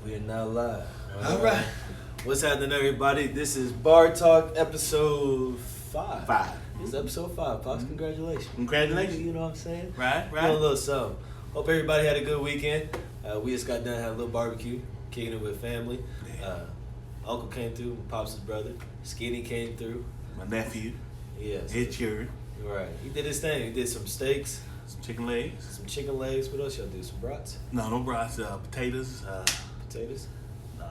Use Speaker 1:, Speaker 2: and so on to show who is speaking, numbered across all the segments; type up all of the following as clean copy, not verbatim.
Speaker 1: We are now live.
Speaker 2: All right.
Speaker 1: What's happening, everybody? This is BarTalk episode 5. This is episode 5. Pops, congratulations.
Speaker 2: Congratulations.
Speaker 1: You know what I'm saying?
Speaker 2: Right.
Speaker 1: Doing a little something. Hope everybody had a good weekend. We just got done, had a little barbecue, kicking it with family. Uncle came through, Pops' brother. Skinny came through.
Speaker 2: My nephew.
Speaker 1: Yes.
Speaker 2: It's your.
Speaker 1: Right. He did his thing. He did some steaks.
Speaker 2: Some chicken legs.
Speaker 1: Some chicken legs. What else y'all do? Some brats?
Speaker 2: No brats. Potatoes.
Speaker 1: Potatoes?
Speaker 2: No,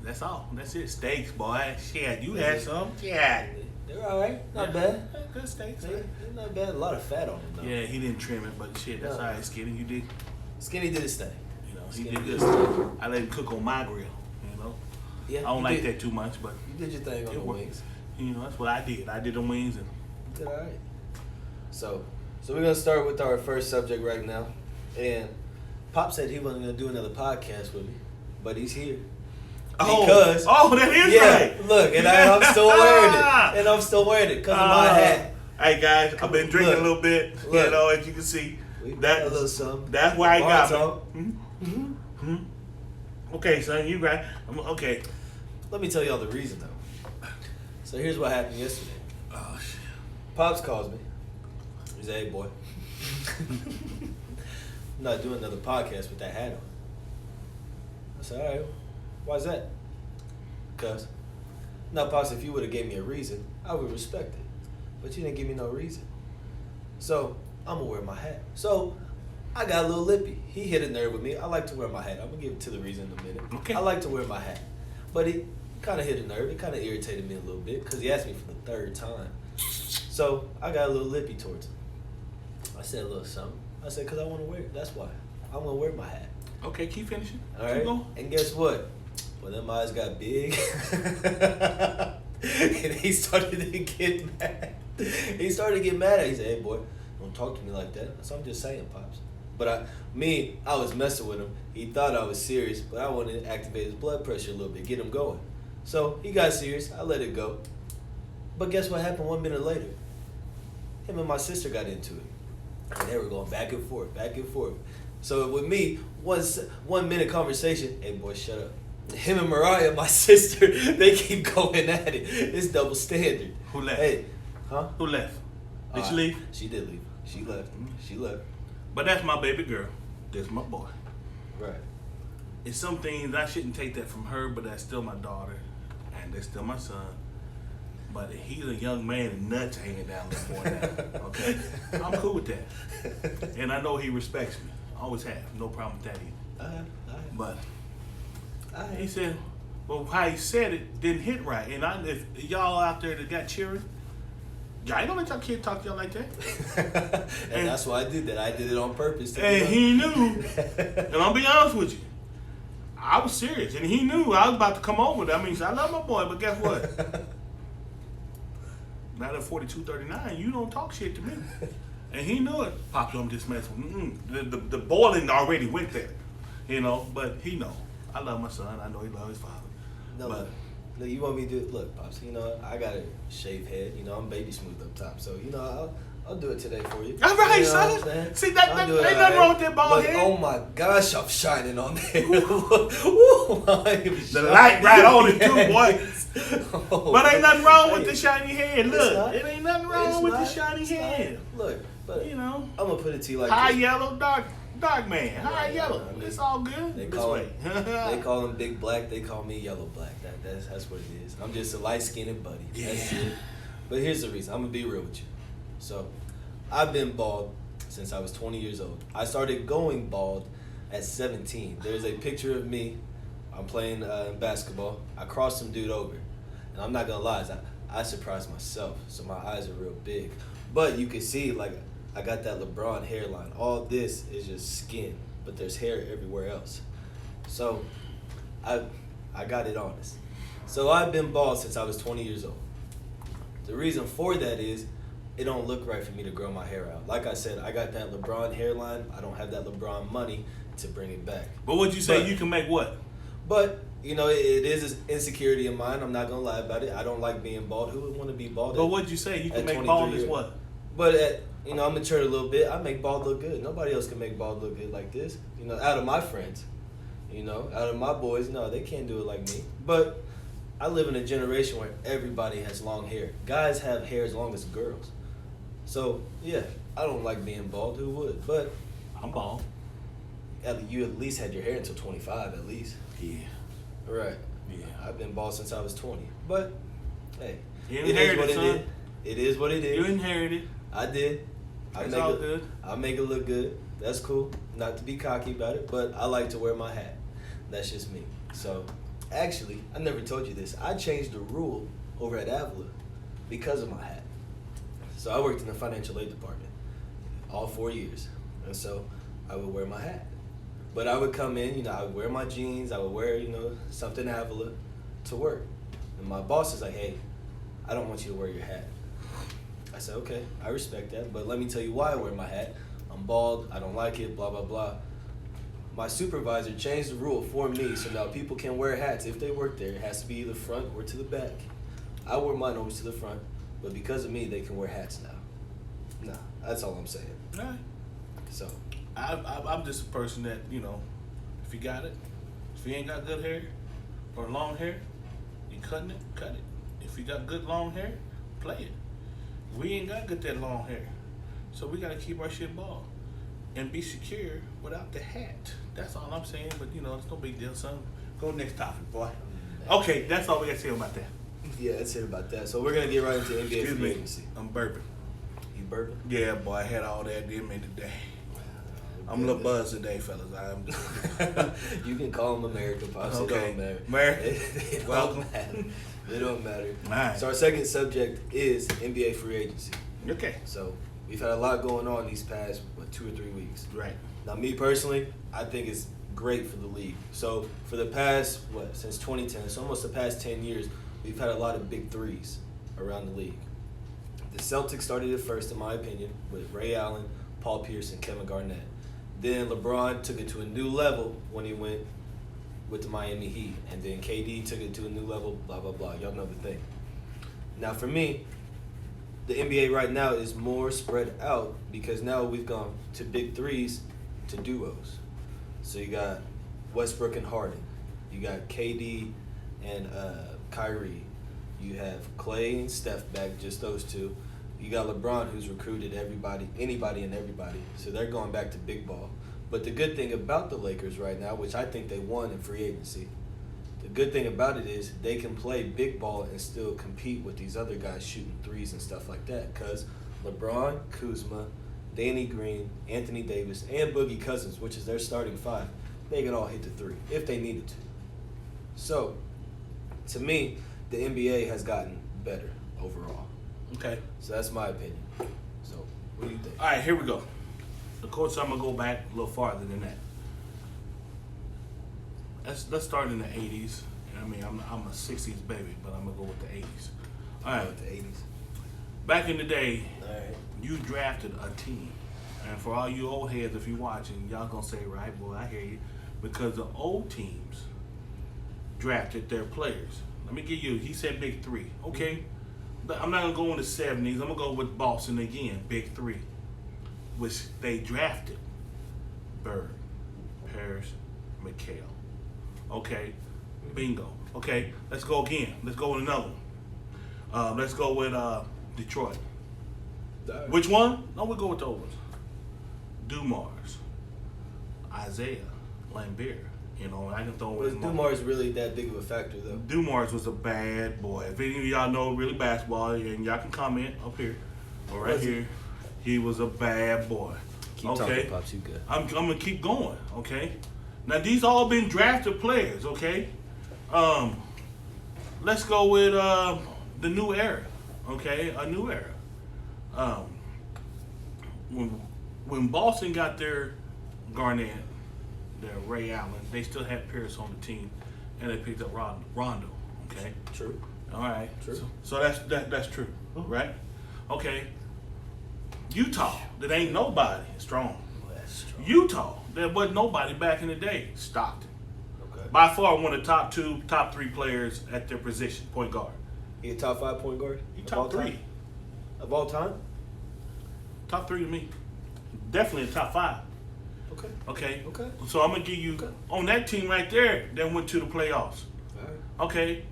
Speaker 2: that's all. That's it. Steaks, boy. Shit, you had some? Yeah.
Speaker 1: They're alright. Not bad.
Speaker 2: Good steaks.
Speaker 1: They're not bad. A lot of fat on them, though.
Speaker 2: Yeah, he didn't trim it, but shit, that's all right, Skinny. You did.
Speaker 1: Skinny did his thing.
Speaker 2: You know,
Speaker 1: Skinny
Speaker 2: he did
Speaker 1: did
Speaker 2: good
Speaker 1: his
Speaker 2: stuff. I let him cook on my grill, you know.
Speaker 1: Yeah,
Speaker 2: I don't like that too much, but
Speaker 1: you did your thing on the wings.
Speaker 2: You know, that's what I did. I did the wings and
Speaker 1: You did alright. So we're gonna start with our first subject right now. And Pop said he wasn't gonna do another podcast with me, but he's here. Because
Speaker 2: that is right.
Speaker 1: Look, and I'm still wearing it. And I'm still wearing it because of my hat.
Speaker 2: Hey guys, I've been drinking a little bit.
Speaker 1: Look.
Speaker 2: You know, as you can see.
Speaker 1: That a little something.
Speaker 2: That's why I got
Speaker 1: me.
Speaker 2: Mm-hmm. Okay, son, you right. Okay.
Speaker 1: Let me tell y'all the reason though. So here's what happened yesterday.
Speaker 2: Oh shit.
Speaker 1: Pops calls me. He said, "Hey boy, I'm not doing another podcast with that hat on." I said, "All right, why's that?" Because, now Pops, if you would have gave me a reason, I would respect it. But you didn't give me no reason. So I'm gonna wear my hat. So I got a little lippy. He hit a nerve with me. I like to wear my hat. I'm gonna give it to the reason in a minute.
Speaker 2: Okay.
Speaker 1: I like to wear my hat. But it kind of hit a nerve. It kind of irritated me a little bit because he asked me for the third time. So I got a little lippy towards him. I said a little something. I said, because I want to wear it. That's why. I'm going to wear my hat.
Speaker 2: Okay, keep finishing.
Speaker 1: All right?
Speaker 2: Keep going.
Speaker 1: And guess what? When them eyes got big, and he started to get mad. He started to get mad at me. He said, "Hey, boy, don't talk to me like that." So I'm just saying, Pops. But I was messing with him. He thought I was serious, but I wanted to activate his blood pressure a little bit, get him going. So he got serious. I let it go. But guess what happened 1 minute later? Him and my sister got into it. And they were going back and forth, back and forth. So with me, 1 minute conversation, "Hey, boy, shut up." Him and Mariah, my sister, they keep going at it. It's double standard.
Speaker 2: Who left?
Speaker 1: Hey, huh?
Speaker 2: Who left? Did she leave?
Speaker 1: She did leave. She left. She left.
Speaker 2: But that's my baby girl. That's my boy.
Speaker 1: Right.
Speaker 2: It's some things I shouldn't take that from her, but that's still my daughter, and that's still my son. But he's a young man and nuts hanging down a little more now. Okay, I'm cool with that, and I know he respects me. Always have, no problem with that either. But he said, well, how he said it didn't hit right. And if y'all out there that got cheering, y'all ain't gonna let y'all kid talk to y'all like that.
Speaker 1: and that's why I did that. I did it on purpose.
Speaker 2: And he knew. And I'll be honest with you. I was serious, and he knew I was about to come over. I mean, I love my boy, but guess what? Now at 42-39, you don't talk shit to me. And he knew it. Pops, I'm just messing with the boiling already went there. You know, but he know. I love my son. I know he loves his father.
Speaker 1: No,
Speaker 2: but
Speaker 1: look, you want me to do it? Look, Pops, you know, I got a shaved head. You know, I'm baby smooth up top. So, you know, I'll do it today for you.
Speaker 2: All right,
Speaker 1: you know
Speaker 2: son. See, that ain't nothing
Speaker 1: right.
Speaker 2: wrong with that bald head.
Speaker 1: Oh, my gosh, I'm shining on there. Ooh,
Speaker 2: the light right on it, too, boy.
Speaker 1: Oh,
Speaker 2: but ain't nothing wrong with the shiny head. Look, it ain't nothing wrong with the shiny head.
Speaker 1: Look, but,
Speaker 2: you know,
Speaker 1: I'm going to put it to you like
Speaker 2: high
Speaker 1: this.
Speaker 2: yellow, dark man. High yellow.
Speaker 1: I mean,
Speaker 2: It's all good.
Speaker 1: They
Speaker 2: This
Speaker 1: call
Speaker 2: way.
Speaker 1: they call him big black. They call me yellow black. That's what it is. I'm just a light-skinned buddy. That's it. But here's the reason. I'm going to be real with you. So, I've been bald since I was 20 years old. I started going bald at 17. There's a picture of me. I'm playing basketball. I crossed some dude over. And I'm not going to lie. I surprised myself. So my eyes are real big. But you can see, like, I got that LeBron hairline. All this is just skin. But there's hair everywhere else. So I got it honest. So I've been bald since I was 20 years old. The reason for that is it don't look right for me to grow my hair out. Like I said, I got that LeBron hairline. I don't have that LeBron money to bring it back.
Speaker 2: But would you say you can make what?
Speaker 1: But, you know, it is an insecurity of mine. I'm not going to lie about it. I don't like being bald. Who would want to be bald?
Speaker 2: But what'd you say? You can make bald as what?
Speaker 1: But, you know, I matured a little bit. I make bald look good. Nobody else can make bald look good like this. You know, out of my friends. You know, out of my boys, no, they can't do it like me. But I live in a generation where everybody has long hair. Guys have hair as long as girls. So, yeah, I don't like being bald. Who would? But
Speaker 2: I'm bald.
Speaker 1: you at least had your hair until 25, at least.
Speaker 2: Yeah.
Speaker 1: Right.
Speaker 2: Yeah.
Speaker 1: I've been bald since I was 20. But, hey,
Speaker 2: You
Speaker 1: it is
Speaker 2: inherited,
Speaker 1: what it
Speaker 2: son.
Speaker 1: is. It is what it is.
Speaker 2: You inherited.
Speaker 1: I did.
Speaker 2: It's all good.
Speaker 1: I make it look good. That's cool. Not to be cocky about it, but I like to wear my hat. That's just me. So, actually, I never told you this. I changed the rule over at Avila because of my hat. So I worked in the financial aid department all 4 years. And so I would wear my hat. But I would come in, I would wear my jeans, I would wear, something Avila to work. And my boss is like, hey, I don't want you to wear your hat. I said, okay, I respect that, but let me tell you why I wear my hat. I'm bald, I don't like it, blah, blah, blah. My supervisor changed the rule for me, so now people can wear hats if they work there. It has to be either front or to the back. I wore mine always to the front, but because of me, they can wear hats now. Nah, that's all I'm saying.
Speaker 2: All right.
Speaker 1: So,
Speaker 2: I'm just a person that, if you got it, if you ain't got good hair or long hair, you cutting it, cut it. If you got good long hair, play it. We ain't got good that long hair. So we got to keep our shit bald and be secure without the hat. That's all I'm saying, but it's no big deal, son. Go next topic, boy. Okay, that's all we got to say about that.
Speaker 1: yeah, that's it about that. So we're going to get right into NBA
Speaker 2: Excuse
Speaker 1: free
Speaker 2: me,
Speaker 1: agency.
Speaker 2: I'm burping.
Speaker 1: You burping?
Speaker 2: Yeah, boy, I had all that in me today. I'm a little buzzed today, fellas.
Speaker 1: You can call them American Pops.
Speaker 2: Okay.
Speaker 1: It don't matter.
Speaker 2: American.
Speaker 1: It
Speaker 2: Welcome.
Speaker 1: don't matter. It don't matter.
Speaker 2: All right.
Speaker 1: So our second subject is NBA free agency.
Speaker 2: Okay.
Speaker 1: So we've had a lot going on these past 2 or 3 weeks.
Speaker 2: Right.
Speaker 1: Now, me personally, I think it's great for the league. So for the past since 2010, so almost the past 10 years, we've had a lot of big threes around the league. The Celtics started it first, in my opinion, with Ray Allen, Paul Pierce, and Kevin Garnett. Then LeBron took it to a new level when he went with the Miami Heat. And then KD took it to a new level, blah, blah, blah. Y'all know the thing. Now, for me, the NBA right now is more spread out because now we've gone to big threes to duos. So you got Westbrook and Harden. You got KD and Kyrie. You have Clay and Steph back, just those two. You got LeBron, who's recruited anybody and everybody. So they're going back to big ball. But the good thing about the Lakers right now, which I think they won in free agency, the good thing about it is they can play big ball and still compete with these other guys shooting threes and stuff like that. Because LeBron, Kuzma, Danny Green, Anthony Davis, and Boogie Cousins, which is their starting five, they can all hit the three if they needed to. So, to me, the NBA has gotten better overall.
Speaker 2: Okay.
Speaker 1: So that's my opinion. So, what do you think?
Speaker 2: All right, here we go. Of course, I'm going to go back a little farther than that. Let's start in the 80s. I mean, I'm a 60s baby, but I'm going to go with the 80s. All right.
Speaker 1: The 80s.
Speaker 2: Back in the day,
Speaker 1: All right.
Speaker 2: you drafted a team. And for all you old heads, if you're watching, y'all going to say, right, boy, I hear you. Because the old teams drafted their players. Let me give you, he said big three. Okay. But I'm not going to go in the 70s. I'm going to go with Boston again, big three, which they drafted Bird, Parrish, McHale. Okay, bingo. Okay, let's go again. Let's go with another one. Let's go with Detroit.
Speaker 1: Right.
Speaker 2: Which one? No, we'll go with those ones. Dumars, Isaiah, Lambert. I can throw
Speaker 1: Was
Speaker 2: in
Speaker 1: Dumars really that big of a factor, though?
Speaker 2: Dumars was a bad boy. If any of y'all know really basketball, and y'all can comment up here or right here, he was a bad boy.
Speaker 1: Keep talking, Pops. You good.
Speaker 2: I'm gonna keep going. Okay. Now these all been drafted players. Okay. Let's go with the new era. Okay, a new era. When Boston got their Garnett, their Ray Allen, they still had Pierce on the team, and they picked up Rondo. Okay.
Speaker 1: True.
Speaker 2: All right.
Speaker 1: True.
Speaker 2: So that's true, right? Okay. Utah, that ain't nobody strong.
Speaker 1: That's true.
Speaker 2: Utah, there wasn't nobody back in the day. Stockton.
Speaker 1: Okay.
Speaker 2: By far one of the top three players at their position, point guard.
Speaker 1: He a top 5 point guard?
Speaker 2: He
Speaker 1: of all
Speaker 2: top three.
Speaker 1: time? Of all time?
Speaker 2: Top three to me. Definitely a top 5. Okay.
Speaker 1: Okay.
Speaker 2: So I'm gonna give you on that team right there that went to the playoffs.
Speaker 1: All right.
Speaker 2: Okay.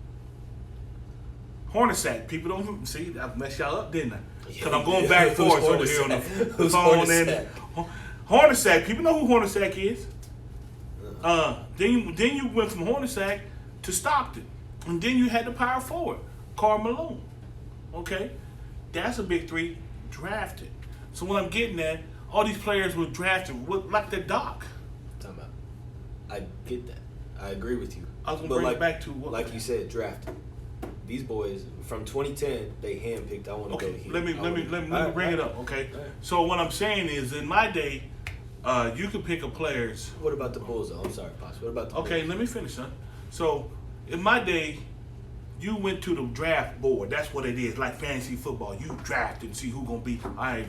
Speaker 2: Hornacek. People don't see. I messed y'all up, didn't I? Because I'm going
Speaker 1: Yeah.
Speaker 2: back and forth
Speaker 1: Who's
Speaker 2: over here on the
Speaker 1: Who's
Speaker 2: phone.
Speaker 1: Hornacek?
Speaker 2: And Hornacek. People know who Hornacek is. Then you went from Hornacek to Stockton, and then you had the power forward, Karl Malone. Okay, that's a big three drafted. So what I'm getting at, all these players were drafted like the Doc.
Speaker 1: Talking about, I get that. I agree with you.
Speaker 2: I was gonna bring it back to what,
Speaker 1: like you said, drafted. These boys from 2010, they handpicked. I want to go here.
Speaker 2: Let me bring it up. Okay, so what I'm saying is, in my day, you could pick a players.
Speaker 1: What about the Bulls, though? I'm sorry, Pops. What about the Bulls?
Speaker 2: Okay, let me finish, son. So, in my day, you went to the draft board. That's what it is, like fantasy football. You draft and see who's going to be, all right,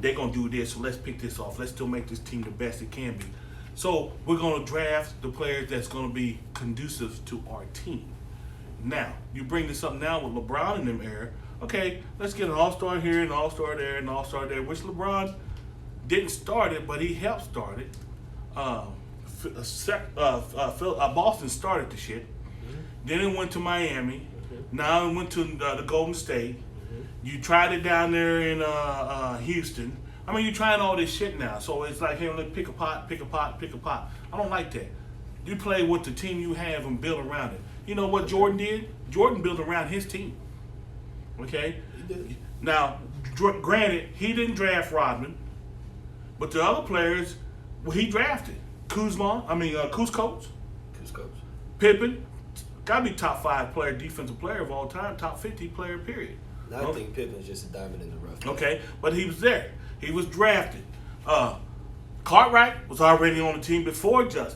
Speaker 2: they're going to do this, so let's pick this off. Let's still make this team the best it can be. So, we're going to draft the players that's going to be conducive to our team. Now, you bring this up now with LeBron in them era. Okay, let's get an all-star here, an all-star there, an all-star there, which LeBron didn't start it, but he helped start it. Boston started the shit. Then it went to Miami. Now it went to the Golden State. You tried it down there in Houston. I mean, you're trying all this shit now. So it's like, hey, let's pick a pot, pick a pot, pick a pot. I don't like that. You play with the team you have and build around it. You know what Jordan did? Jordan built around his team. Okay? Now, granted, he didn't draft Rodman, but the other players, well, he drafted. Kuzma, Kuzcoach, Pippen, gotta be top 5 player, defensive player of all time, top 50 player, period.
Speaker 1: I think Pippen's just a diamond in the rough.
Speaker 2: Okay, but he was there. He was drafted. Cartwright was already on the team before Jordan,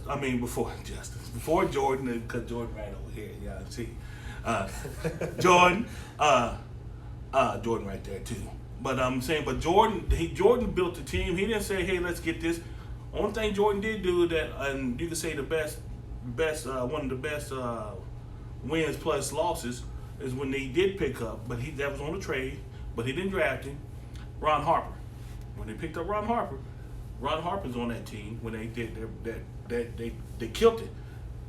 Speaker 2: because Jordan right over here, yeah, see. Jordan right there too. But I'm saying, Jordan built the team. He didn't say, hey, let's get this. Only thing Jordan did do that, and you can say one of the best wins plus losses is when they did pick up, but that was on the trade, but he didn't draft him. Ron Harper. When they picked up Ron Harper's on that team when they did they killed it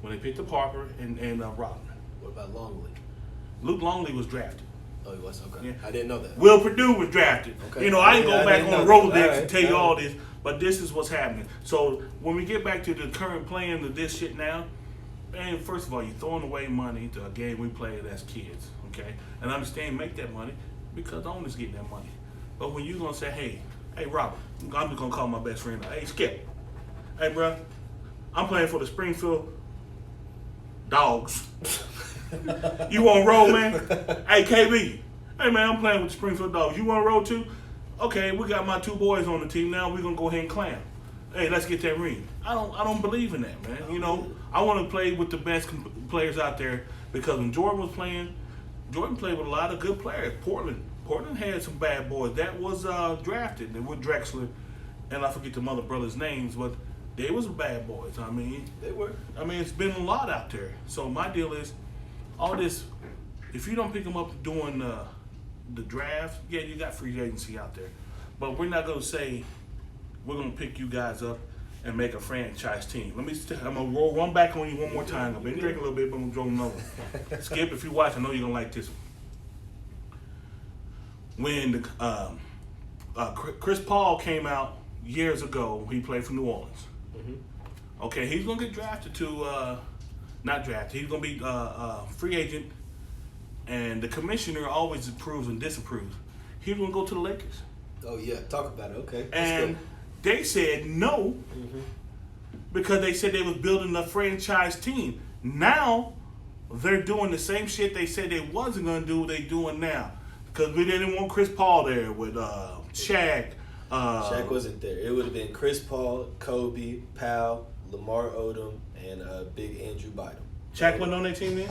Speaker 2: when they picked up Harper and Rodman.
Speaker 1: What about Longley?
Speaker 2: Luke Longley was drafted.
Speaker 1: Oh, he was? Okay.
Speaker 2: Yeah.
Speaker 1: I didn't know that.
Speaker 2: Will Purdue was drafted.
Speaker 1: Okay.
Speaker 2: I ain't go back on the Rolodex and tell you all
Speaker 1: right.
Speaker 2: this, but this is what's happening. So when we get back to the current playing of this shit now, man, first of all, you're throwing away money to a game we played as kids, okay? And I understand make that money because the owners getting that money. But when you're going to say, hey, Robert, I'm just going to call my best friend, hey, Skip, hey, bro, I'm playing for the Springfield Dogs. You want to roll, man? Hey, KB, hey, man, I'm playing with the Springfield Dogs. You want to roll too? Okay, we got my 2 boys on the team now. We're going to go ahead and clam. Hey, let's get that ring. I don't believe in that, man. I want to play with the best players out there because when Jordan was playing, Jordan played with a lot of good players. Portland had some bad boys that was drafted. They were Drexler, and I forget the mother brothers' names, but they was bad boys. I mean,
Speaker 1: they were.
Speaker 2: I mean, it's been a lot out there. So my deal is, all this, if you don't pick them up during the draft, yeah, you got free agency out there, but we're not gonna say we're gonna pick you guys up and make a franchise team. I'm gonna roll one back on you one more time. I've been drinking a little bit, but I'm gonna throw another one. Skip, if you watch, I know you're gonna like this one. When Chris Paul came out years ago, he played for New Orleans. Mm-hmm. Okay, he's gonna get drafted to not drafted. He's gonna be free agent, and the commissioner always approves and disapproves. He's gonna go to the Lakers.
Speaker 1: Oh yeah, talk about it. Okay,
Speaker 2: and they said no because they said they was building a franchise team. Now they're doing the same shit they said they wasn't gonna do. They doing now because we didn't want Chris Paul there with Shaq.
Speaker 1: Shaq wasn't there. It would have been Chris Paul, Kobe, Powell, Lamar Odom, and Big Andrew Bynum.
Speaker 2: Shaq wasn't on that team then?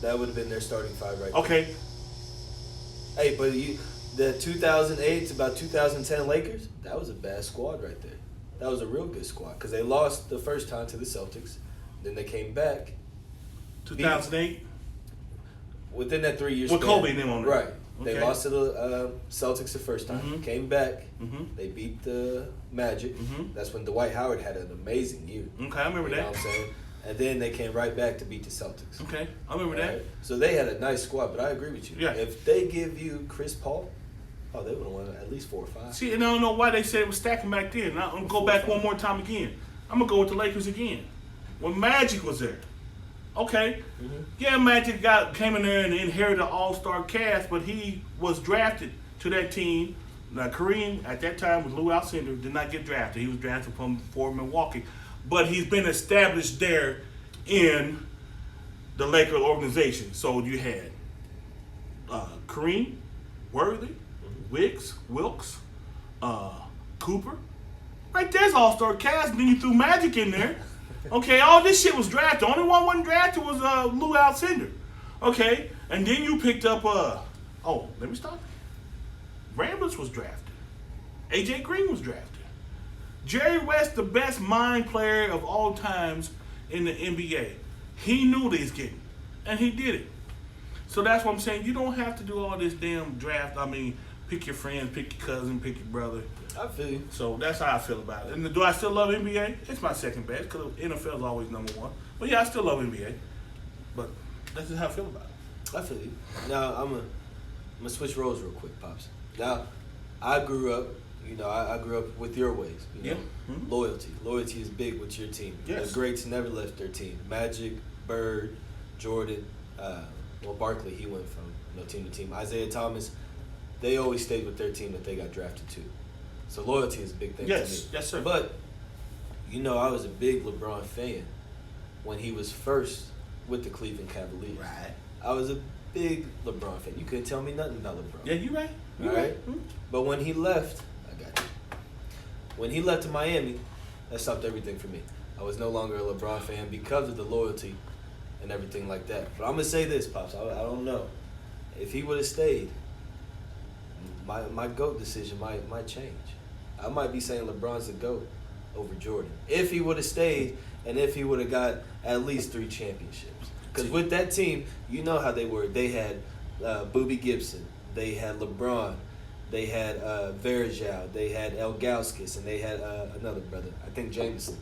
Speaker 1: That would have been their starting 5 right
Speaker 2: okay.
Speaker 1: there. Hey, but the 2008 to about 2010 Lakers, that was a bad squad right there. That was a real good squad because they lost the first time to the Celtics. Then they came back.
Speaker 2: 2008?
Speaker 1: Within that 3 years.
Speaker 2: With Kobe and them on there.
Speaker 1: Right. They lost to the Celtics the first time. Came back. They beat the Magic. That's when Dwight Howard had an amazing year.
Speaker 2: Okay, I remember that.
Speaker 1: You know what I'm saying? And then they came right back to beat the Celtics.
Speaker 2: Okay, I remember that.
Speaker 1: So they had a nice squad, but I agree with you.
Speaker 2: Yeah.
Speaker 1: If they give you Chris Paul, they would have won at least 4 or 5.
Speaker 2: See, and I don't know why they said it was stacking back then. I'm going to go back one more time again. I'm going to go with the Lakers again. When Magic was there. Okay. Yeah, Magic came in there and inherited an all-star cast, but he was drafted to that team. Now, Kareem, at that time, with Lou Alcindor, did not get drafted. He was drafted for Milwaukee. But he's been established there in the Lakers organization. So you had Kareem, Worthy, Wilkes, Cooper. Right there's all-star cast, and then you threw Magic in there. Okay, all this shit was drafted. The only one wasn't drafted was Lou Alcindor. Okay, and then you picked up, let me stop. Ramblers was drafted. A.J. Green was drafted. Jerry West, the best mind player of all times in the NBA. He knew what he's getting, and he did it. So that's what I'm saying. You don't have to do all this damn draft. I mean, pick your friends, pick your cousin, pick your brother.
Speaker 1: I feel you.
Speaker 2: So that's how I feel about it. And do I still love NBA? It's my second best because NFL is always number one. But yeah, I still love NBA. But that's just how I feel about it.
Speaker 1: I feel you. Now I'm gonna switch roles real quick, Pops. Now I grew up. I grew up with your ways. Loyalty. Loyalty is big with your team.
Speaker 2: Yes.
Speaker 1: The greats never left their team. Magic, Bird, Jordan. Barkley, he went from team to team. Isaiah Thomas, they always stayed with their team that they got drafted to. So loyalty is a big thing to me.
Speaker 2: Yes, sir.
Speaker 1: But, I was a big LeBron fan when he was first with the Cleveland Cavaliers.
Speaker 2: Right.
Speaker 1: I was a big LeBron fan. You couldn't tell me nothing about LeBron.
Speaker 2: Yeah, you right.
Speaker 1: All right? But when he left, I got you. When he left to Miami, that stopped everything for me. I was no longer a LeBron fan because of the loyalty and everything like that. But I'm going to say this, Pops. I don't know. If he would have stayed, my GOAT decision might change. I might be saying LeBron's the GOAT over Jordan. If he would have stayed and if he would have got at least 3 championships. Because with that team, you know how they were. They had Boobie Gibson. They had LeBron. They had Verjao. They had Elgauskas. And they had another brother, I think Jameson.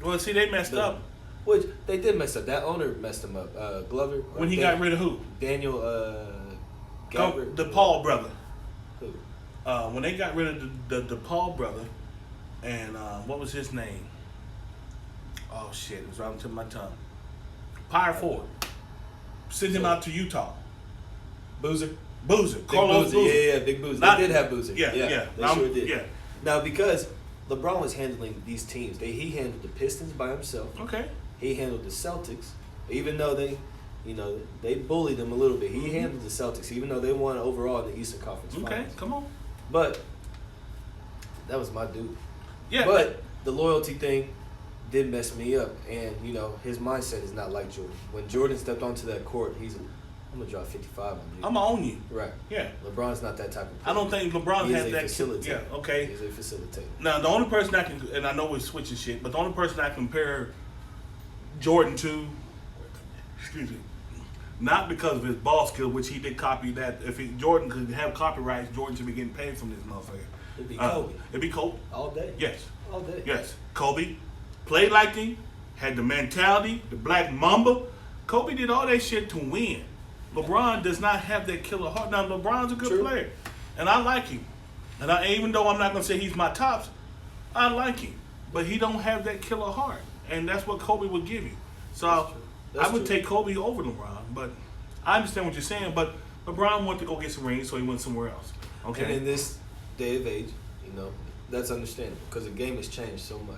Speaker 2: Well, see, they messed up.
Speaker 1: Which, they did mess up. That owner messed him up. Glover.
Speaker 2: When he got rid of who?
Speaker 1: Daniel
Speaker 2: the Paul brother.
Speaker 1: Who?
Speaker 2: When they got rid of the Paul brother, and what was his name? Oh, shit. It was right on the tip of my tongue. Pyre Ford. Sent him out to Utah.
Speaker 1: Boozer.
Speaker 2: Carlos Boozer.
Speaker 1: Yeah, Big Boozer. They did have Boozer.
Speaker 2: Yeah.
Speaker 1: They sure did.
Speaker 2: Yeah.
Speaker 1: Now, because LeBron was handling these teams, he handled the Pistons by himself.
Speaker 2: Okay.
Speaker 1: He handled the Celtics, even though they bullied him a little bit. He handled the Celtics, even though they won overall in the Eastern Conference Finals.
Speaker 2: Okay, come on.
Speaker 1: But that was my dude.
Speaker 2: Yeah.
Speaker 1: But the loyalty thing did mess me up, and his mindset is not like Jordan. When Jordan stepped onto that court, I'm gonna drop 55 on you.
Speaker 2: I'm gonna own you.
Speaker 1: Right.
Speaker 2: Yeah.
Speaker 1: LeBron's not that type of player.
Speaker 2: I don't think LeBron
Speaker 1: He
Speaker 2: has
Speaker 1: is a
Speaker 2: that.
Speaker 1: facilitator.
Speaker 2: Yeah. Okay.
Speaker 1: He's a facilitator.
Speaker 2: Now, the only person I can, and I know we're switching shit, but the only person I compare Jordan to, not because of his ball skill, which he did copy that. If Jordan could have copyrights, Jordan should be getting paid from this motherfucker.
Speaker 1: It'd be Kobe.
Speaker 2: It'd be Kobe.
Speaker 1: All day.
Speaker 2: Yes.
Speaker 1: All day.
Speaker 2: Yes. Kobe played like him, had the mentality, the black mamba. Kobe did all that shit to win. LeBron does not have that killer heart. Now, LeBron's a good player, and I like him. And even though I'm not going to say he's my tops, I like him. But he don't have that killer heart, and that's what Kobe would give you. So I would take Kobe over LeBron, but I understand what you're saying. But LeBron wanted to go get some rings, so he went somewhere else. Okay.
Speaker 1: And in this day of age, that's understandable because the game has changed so much.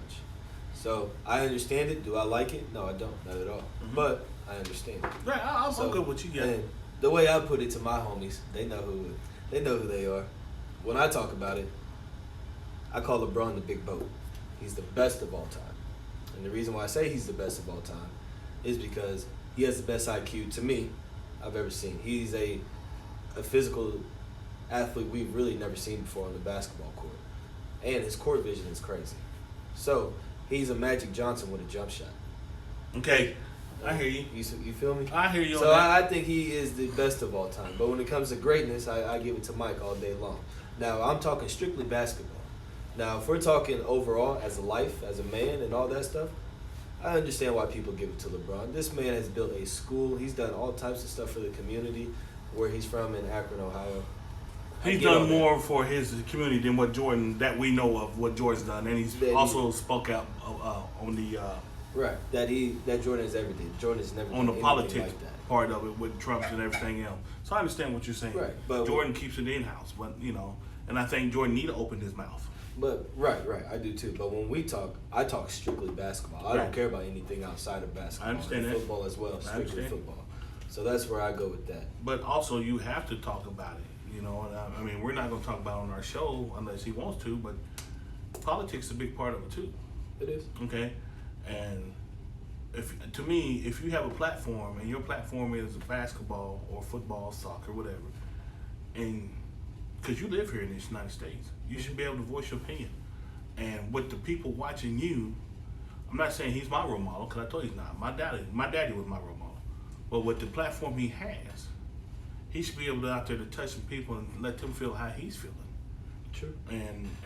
Speaker 1: So I understand it. Do I like it? No, I don't. Not at all. But I understand it.
Speaker 2: Right, I'm good with you. Yeah.
Speaker 1: And the way I put it to my homies, they know who they are. When I talk about it, I call LeBron the big boat. He's the best of all time. And the reason why I say he's the best of all time is because he has the best IQ, to me, I've ever seen. He's a physical athlete we've really never seen before on the basketball court. And his court vision is crazy. So, he's a Magic Johnson with a jump shot.
Speaker 2: Okay. I hear you.
Speaker 1: You feel me?
Speaker 2: I hear you.
Speaker 1: So
Speaker 2: on that.
Speaker 1: I think he is the best of all time. But when it comes to greatness, I give it to Mike all day long. Now I'm talking strictly basketball. Now if we're talking overall as a life, as a man, and all that stuff, I understand why people give it to LeBron. This man has built a school. He's done all types of stuff for the community where he's from in Akron, Ohio.
Speaker 2: He's done more for his community than what Jordan, that we know of, what Jordan's done. And he's also spoke out on the
Speaker 1: right, that Jordan has ever did. Jordan has never
Speaker 2: on
Speaker 1: done
Speaker 2: the politics
Speaker 1: like that.
Speaker 2: part of it with Trump and everything else. So I understand what you're saying.
Speaker 1: Right, but
Speaker 2: Jordan keeps it in house, but and I think Jordan need to open his mouth.
Speaker 1: But right, I do too. But when we talk, I talk strictly basketball. I don't care about anything outside of basketball.
Speaker 2: I understand
Speaker 1: and
Speaker 2: that.
Speaker 1: Football as well, strictly football. So that's where I go with that.
Speaker 2: But also, you have to talk about it. And I mean, we're not going to talk about it on our show unless he wants to. But politics is a big part of it too.
Speaker 1: It is.
Speaker 2: Okay, and if you have a platform and your platform is basketball or football, soccer, whatever, and because you live here in the United States, you should be able to voice your opinion. And with the people watching you, I'm not saying he's my role model, because I told you he's not. My daddy was my role model. But with the platform he has, he should be able to out there to touch some people and let them feel how he's feeling.
Speaker 1: True.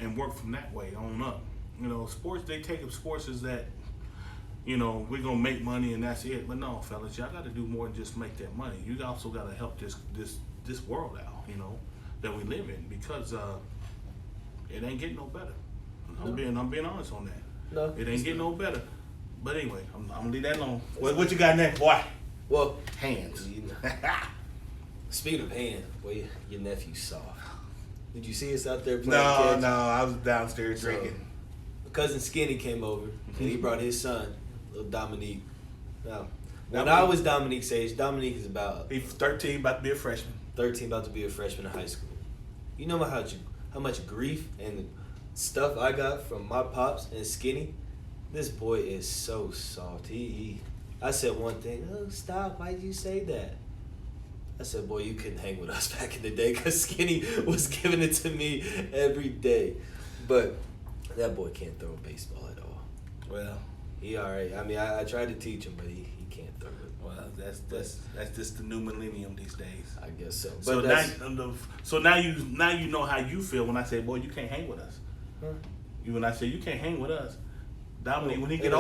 Speaker 2: And work from that way on up. Sports, they take up sports as that, we're going to make money and that's it. But no, fellas, y'all got to do more than just make that money. You also got to help this world out, that we live in, because it ain't getting no better. I'm being honest on that.
Speaker 1: No,
Speaker 2: it ain't getting no better. But anyway, I'm gonna leave that alone. What you got next, boy?
Speaker 1: Well,
Speaker 2: hands.
Speaker 1: Speaking of hands, boy, your nephew's soft. Did you see us out there playing catch?
Speaker 2: No, I was downstairs drinking.
Speaker 1: Cousin Skinny came over and he brought his son, little Dominique. Now, when I was Dominique's age, Dominique is about
Speaker 2: he's 13, about to be a freshman.
Speaker 1: 13, about to be a freshman in high school. You know how much grief and stuff I got from my pops and Skinny? This boy is so soft. I said one thing, oh, stop, why'd you say that? I said, boy, you couldn't hang with us back in the day because Skinny was giving it to me every day. But that boy can't throw a baseball at all.
Speaker 2: Well,
Speaker 1: he all right. I mean, I tried to teach him, but he can't throw it.
Speaker 2: Well, that's just the new millennium these days.
Speaker 1: I guess so.
Speaker 2: But so now you know how you feel when I say, boy, you can't hang with us.
Speaker 1: Huh?
Speaker 2: When I say you can't hang with us, Dominique, when he get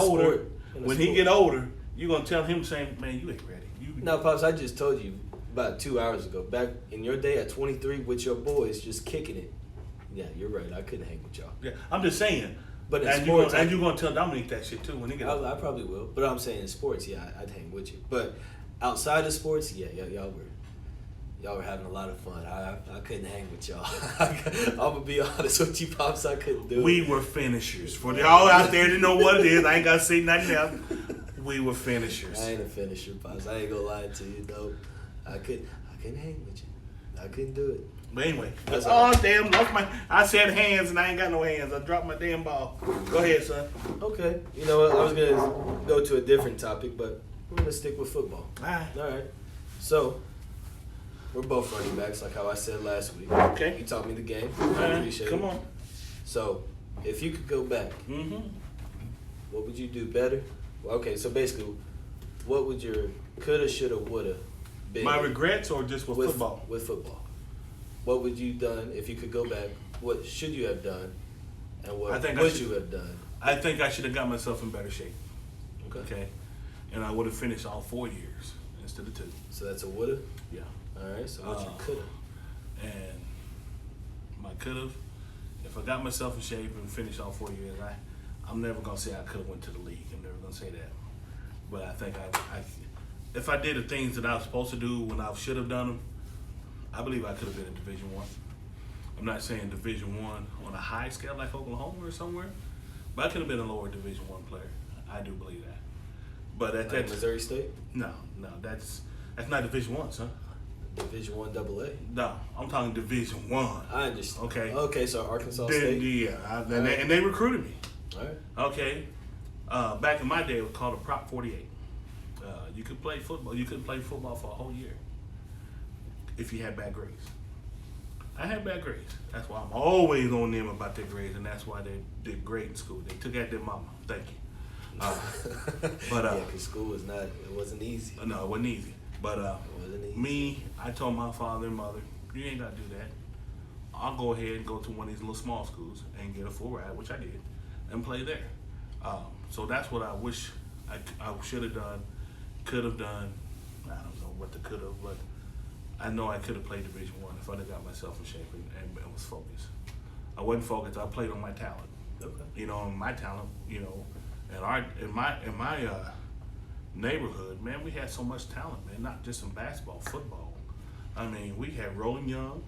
Speaker 2: older, you're gonna tell him saying, man, you ain't ready.
Speaker 1: No, Pops, I just told you about 2 hours ago. Back in your day at 23 with your boys just kicking it. Yeah, you're right. I couldn't hang with y'all.
Speaker 2: Yeah, I'm just saying.
Speaker 1: But in sports,
Speaker 2: you're gonna tell Dominique that shit too when he get older.
Speaker 1: I probably will. But I'm saying in sports, yeah, I'd hang with you. But outside of sports, yeah, y'all were having a lot of fun. I couldn't hang with y'all. I'm gonna be honest with you, Pops. I couldn't do it.
Speaker 2: We were finishers. For y'all out there that know what it is, I ain't gotta say nothing else. We were finishers.
Speaker 1: I ain't a finisher, Pops. I ain't gonna lie to you, though. I couldn't hang with you. I couldn't do it.
Speaker 2: But anyway,
Speaker 1: damn,
Speaker 2: I said hands and I ain't got no hands. I dropped my damn ball. Go ahead, son.
Speaker 1: Okay. You know what? I was gonna go to a different topic, but we're gonna stick with football.
Speaker 2: All
Speaker 1: right. So we're both running backs, like how I said last week.
Speaker 2: Okay.
Speaker 1: You taught me the game. I appreciate it.
Speaker 2: Come on.
Speaker 1: So if you could go back, what would you do better? Well, okay, so basically, what would your coulda, shoulda, woulda been?
Speaker 2: My regrets or just with football?
Speaker 1: With football. What would you done if you could go back? What should you have done? And what would you have done?
Speaker 2: I think I should have got myself in better shape.
Speaker 1: Okay.
Speaker 2: And I would have finished all 4 years instead of 2.
Speaker 1: So that's a woulda?
Speaker 2: Yeah.
Speaker 1: All right, so what you coulda?
Speaker 2: And my could've, if I got myself in shape and finished all 4 years, I'm never gonna say I could have went to the league. I'm never gonna say that. But I think if I did the things that I was supposed to do when I should have done them, I believe I could have been in Division I. I'm not saying Division I on a high scale like Oklahoma or somewhere, but I could have been a lower Division I player. I do believe that. But at that
Speaker 1: Missouri State?
Speaker 2: No, that's not Division I, son.
Speaker 1: Division I AA?
Speaker 2: No, I'm talking Division I.
Speaker 1: I understand.
Speaker 2: Okay.
Speaker 1: Okay, so Arkansas State?
Speaker 2: Yeah, and they recruited me.
Speaker 1: All right.
Speaker 2: Okay. Back in my day, it was called a Prop 48. You could play football. You couldn't play football for a whole year if you had bad grades. I had bad grades. That's why I'm always on them about their grades, and that's why they did great in school. They took out their mama. Thank you. But
Speaker 1: yeah, because school wasn't easy.
Speaker 2: No, it wasn't easy. But
Speaker 1: It wasn't easy.
Speaker 2: me, I told my father and mother, you ain't got to do that. I'll go ahead and go to one of these little small schools and get a full ride, which I did, and play there. So that's what I wish I should have done, could have done. I don't know what the could have, but I know I could have played Division I if I'd have got myself in shape and was focused. I wasn't focused. I played on my talent.
Speaker 1: Okay.
Speaker 2: You know, my talent. You know, in my neighborhood, man, we had so much talent, man. Not just in basketball, football. I mean, we had Rolling Young,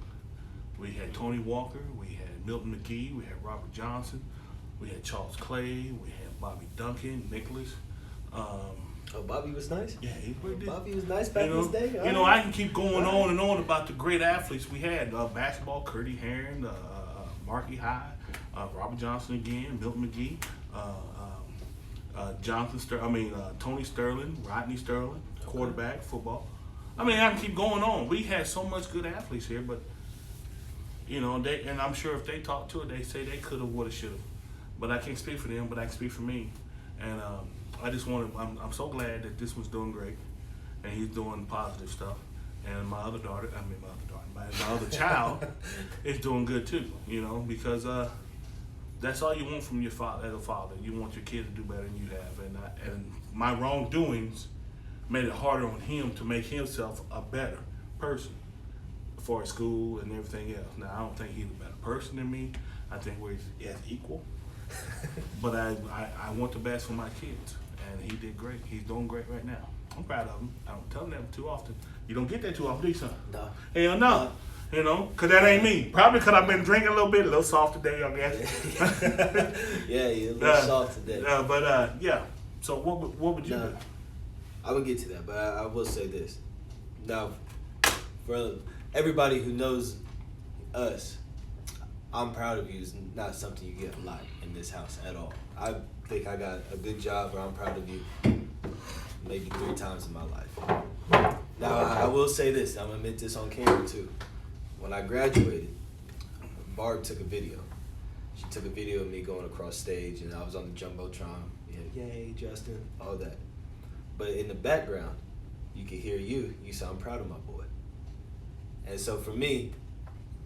Speaker 2: we had Tony Walker, we had Milton McGee, we had Robert Johnson, we had Charles Clay, we had Bobby Duncan, Nicholas.
Speaker 1: Oh, Bobby was nice?
Speaker 2: Yeah, he really did.
Speaker 1: Bobby was nice back in his day?
Speaker 2: You know, I can keep going on and on about the great athletes we had. Basketball, Curdy Heron, Marky High, Robert Johnson again, Milton McGee, Tony Sterling, Rodney Sterling, quarterback, football. I mean, I can keep going on. We had so much good athletes here, but, you know, and I'm sure if they talk to it, they say they could have, would have, should have. But I can't speak for them, but I can speak for me. And I just I'm so glad that this was doing great, and he's doing positive stuff. And my other child is doing good too, you know, because that's all you want from your father as a father. You want your kid to do better than you have. And my wrongdoings made it harder on him to make himself a better person for his school and everything else. Now, I don't think he's a better person than me. I think we're as equal. But I want the best for my kids, and he did great. He's doing great right now. I'm proud of him. I don't tell him that too often. You don't get that too often, do you, son?
Speaker 1: No.
Speaker 2: Hell no. You know, because that ain't me. Probably because I've been drinking a little bit, a little soft today, I guess.
Speaker 1: Yeah, you're a little soft today.
Speaker 2: Yeah. So what would you do?
Speaker 1: I would get to that, but I will say this. Now, for everybody who knows us, I'm proud of you is not something you get a lot in this house at all. I think I got a good job where I'm proud of you maybe 3 times in my life. Now, I will say this. I'm going to admit this on camera, too. When I graduated, Barb took a video. She took a video of me going across stage, and I was on the Jumbotron. Yeah, yay, Justin, all that. But in the background, you could hear you. You said, I'm proud of my boy. And so for me,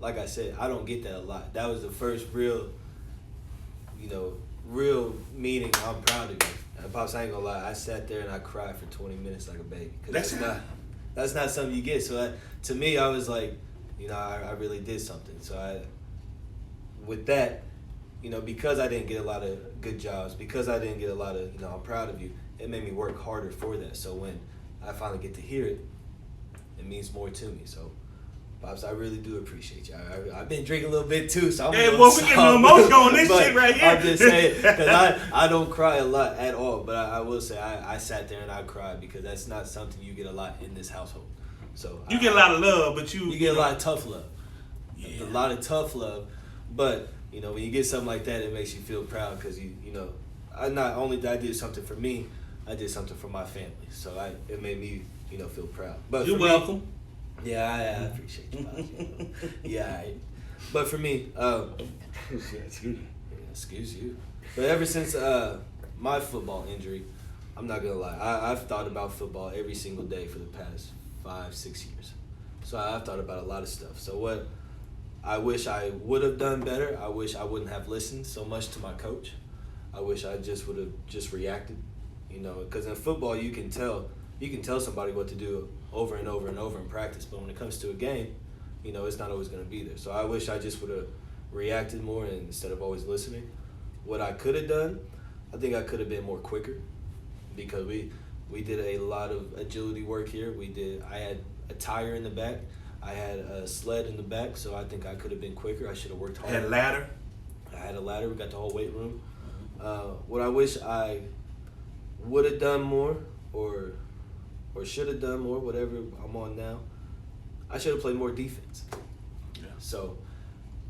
Speaker 1: like I said, I don't get that a lot. That was the first real meaning I'm proud of you. And Pops, I ain't gonna lie, I sat there and I cried for 20 minutes like a baby. Cause that's not something you get. So to me, I was like, I really did something. So with that, because I didn't get a lot of good jobs, because I didn't get a lot of, I'm proud of you, it made me work harder for that. So when I finally get to hear it, it means more to me. So Pops, I really do appreciate you. I've been drinking a little bit too, so I'm
Speaker 2: we getting emotional on this shit right here.
Speaker 1: I'm just saying, because I don't cry a lot at all, but I will say I sat there and I cried because that's not something you get a lot in this household. So
Speaker 2: you get a lot of love, but you
Speaker 1: get a lot of tough love.
Speaker 2: Yeah.
Speaker 1: A lot of tough love, but when you get something like that, it makes you feel proud because I not only did I do something for me, I did something for my family. So it made me feel proud. But
Speaker 2: you're welcome.
Speaker 1: Yeah, I appreciate you, Pops. Yeah, but for me, excuse you. But ever since my football injury, I'm not gonna lie, I've thought about football every single day for the past 5-6 years. So I've thought about a lot of stuff. So what I wish I would have done better. I wish I wouldn't have listened so much to my coach. I wish I just would have just reacted. Because in football you can tell somebody what to do over and over and over in practice, but when it comes to a game, it's not always going to be there. So I wish I just would have reacted more instead of always listening. What I could have done, I think I could have been more quicker because we did a lot of agility work here. I had a tire in the back. I had a sled in the back, so I think I could have been quicker. I should have worked harder.
Speaker 2: Had a ladder?
Speaker 1: I had a ladder. We got the whole weight room. What I wish I would have done more or should have done more, whatever I'm on now, I should have played more defense.
Speaker 2: Yeah.
Speaker 1: So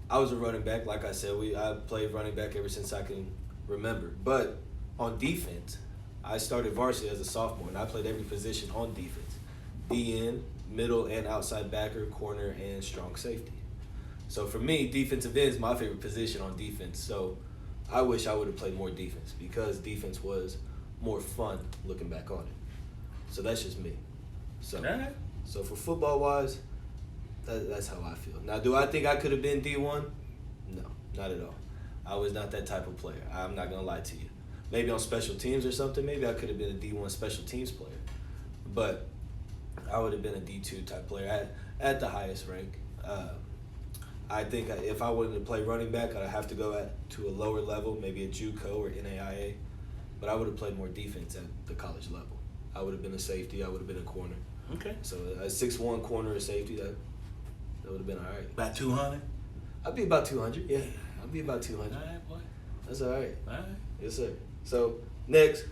Speaker 1: I was a running back. Like I said, I played running back ever since I can remember. But on defense, I started varsity as a sophomore, and I played every position on defense. DN, middle and outside backer, corner, and strong safety. So for me, defensive end is my favorite position on defense. So I wish I would have played more defense because defense was more fun looking back on it. So that's just me. So,
Speaker 2: All right.
Speaker 1: so for football wise, that's how I feel. Now, do I think I could have been D1? No, not at all. I was not that type of player. I'm not gonna lie to you. Maybe on special teams or something. Maybe I could have been a D1 special teams player, but I would have been a D2 type player at the highest rank. I think if I wanted to play running back, I'd have to go to a lower level, maybe a JUCO or NAIA. But I would have played more defense at the college level. I would have been a safety. I would have been a corner.
Speaker 2: Okay.
Speaker 1: So a 6'1" corner or safety, that would have been all right.
Speaker 2: About 200?
Speaker 1: I'd be about 200. Yeah, I'd be about 200.
Speaker 2: All right, boy.
Speaker 1: That's all right.
Speaker 2: All right.
Speaker 1: Yes, sir. So next,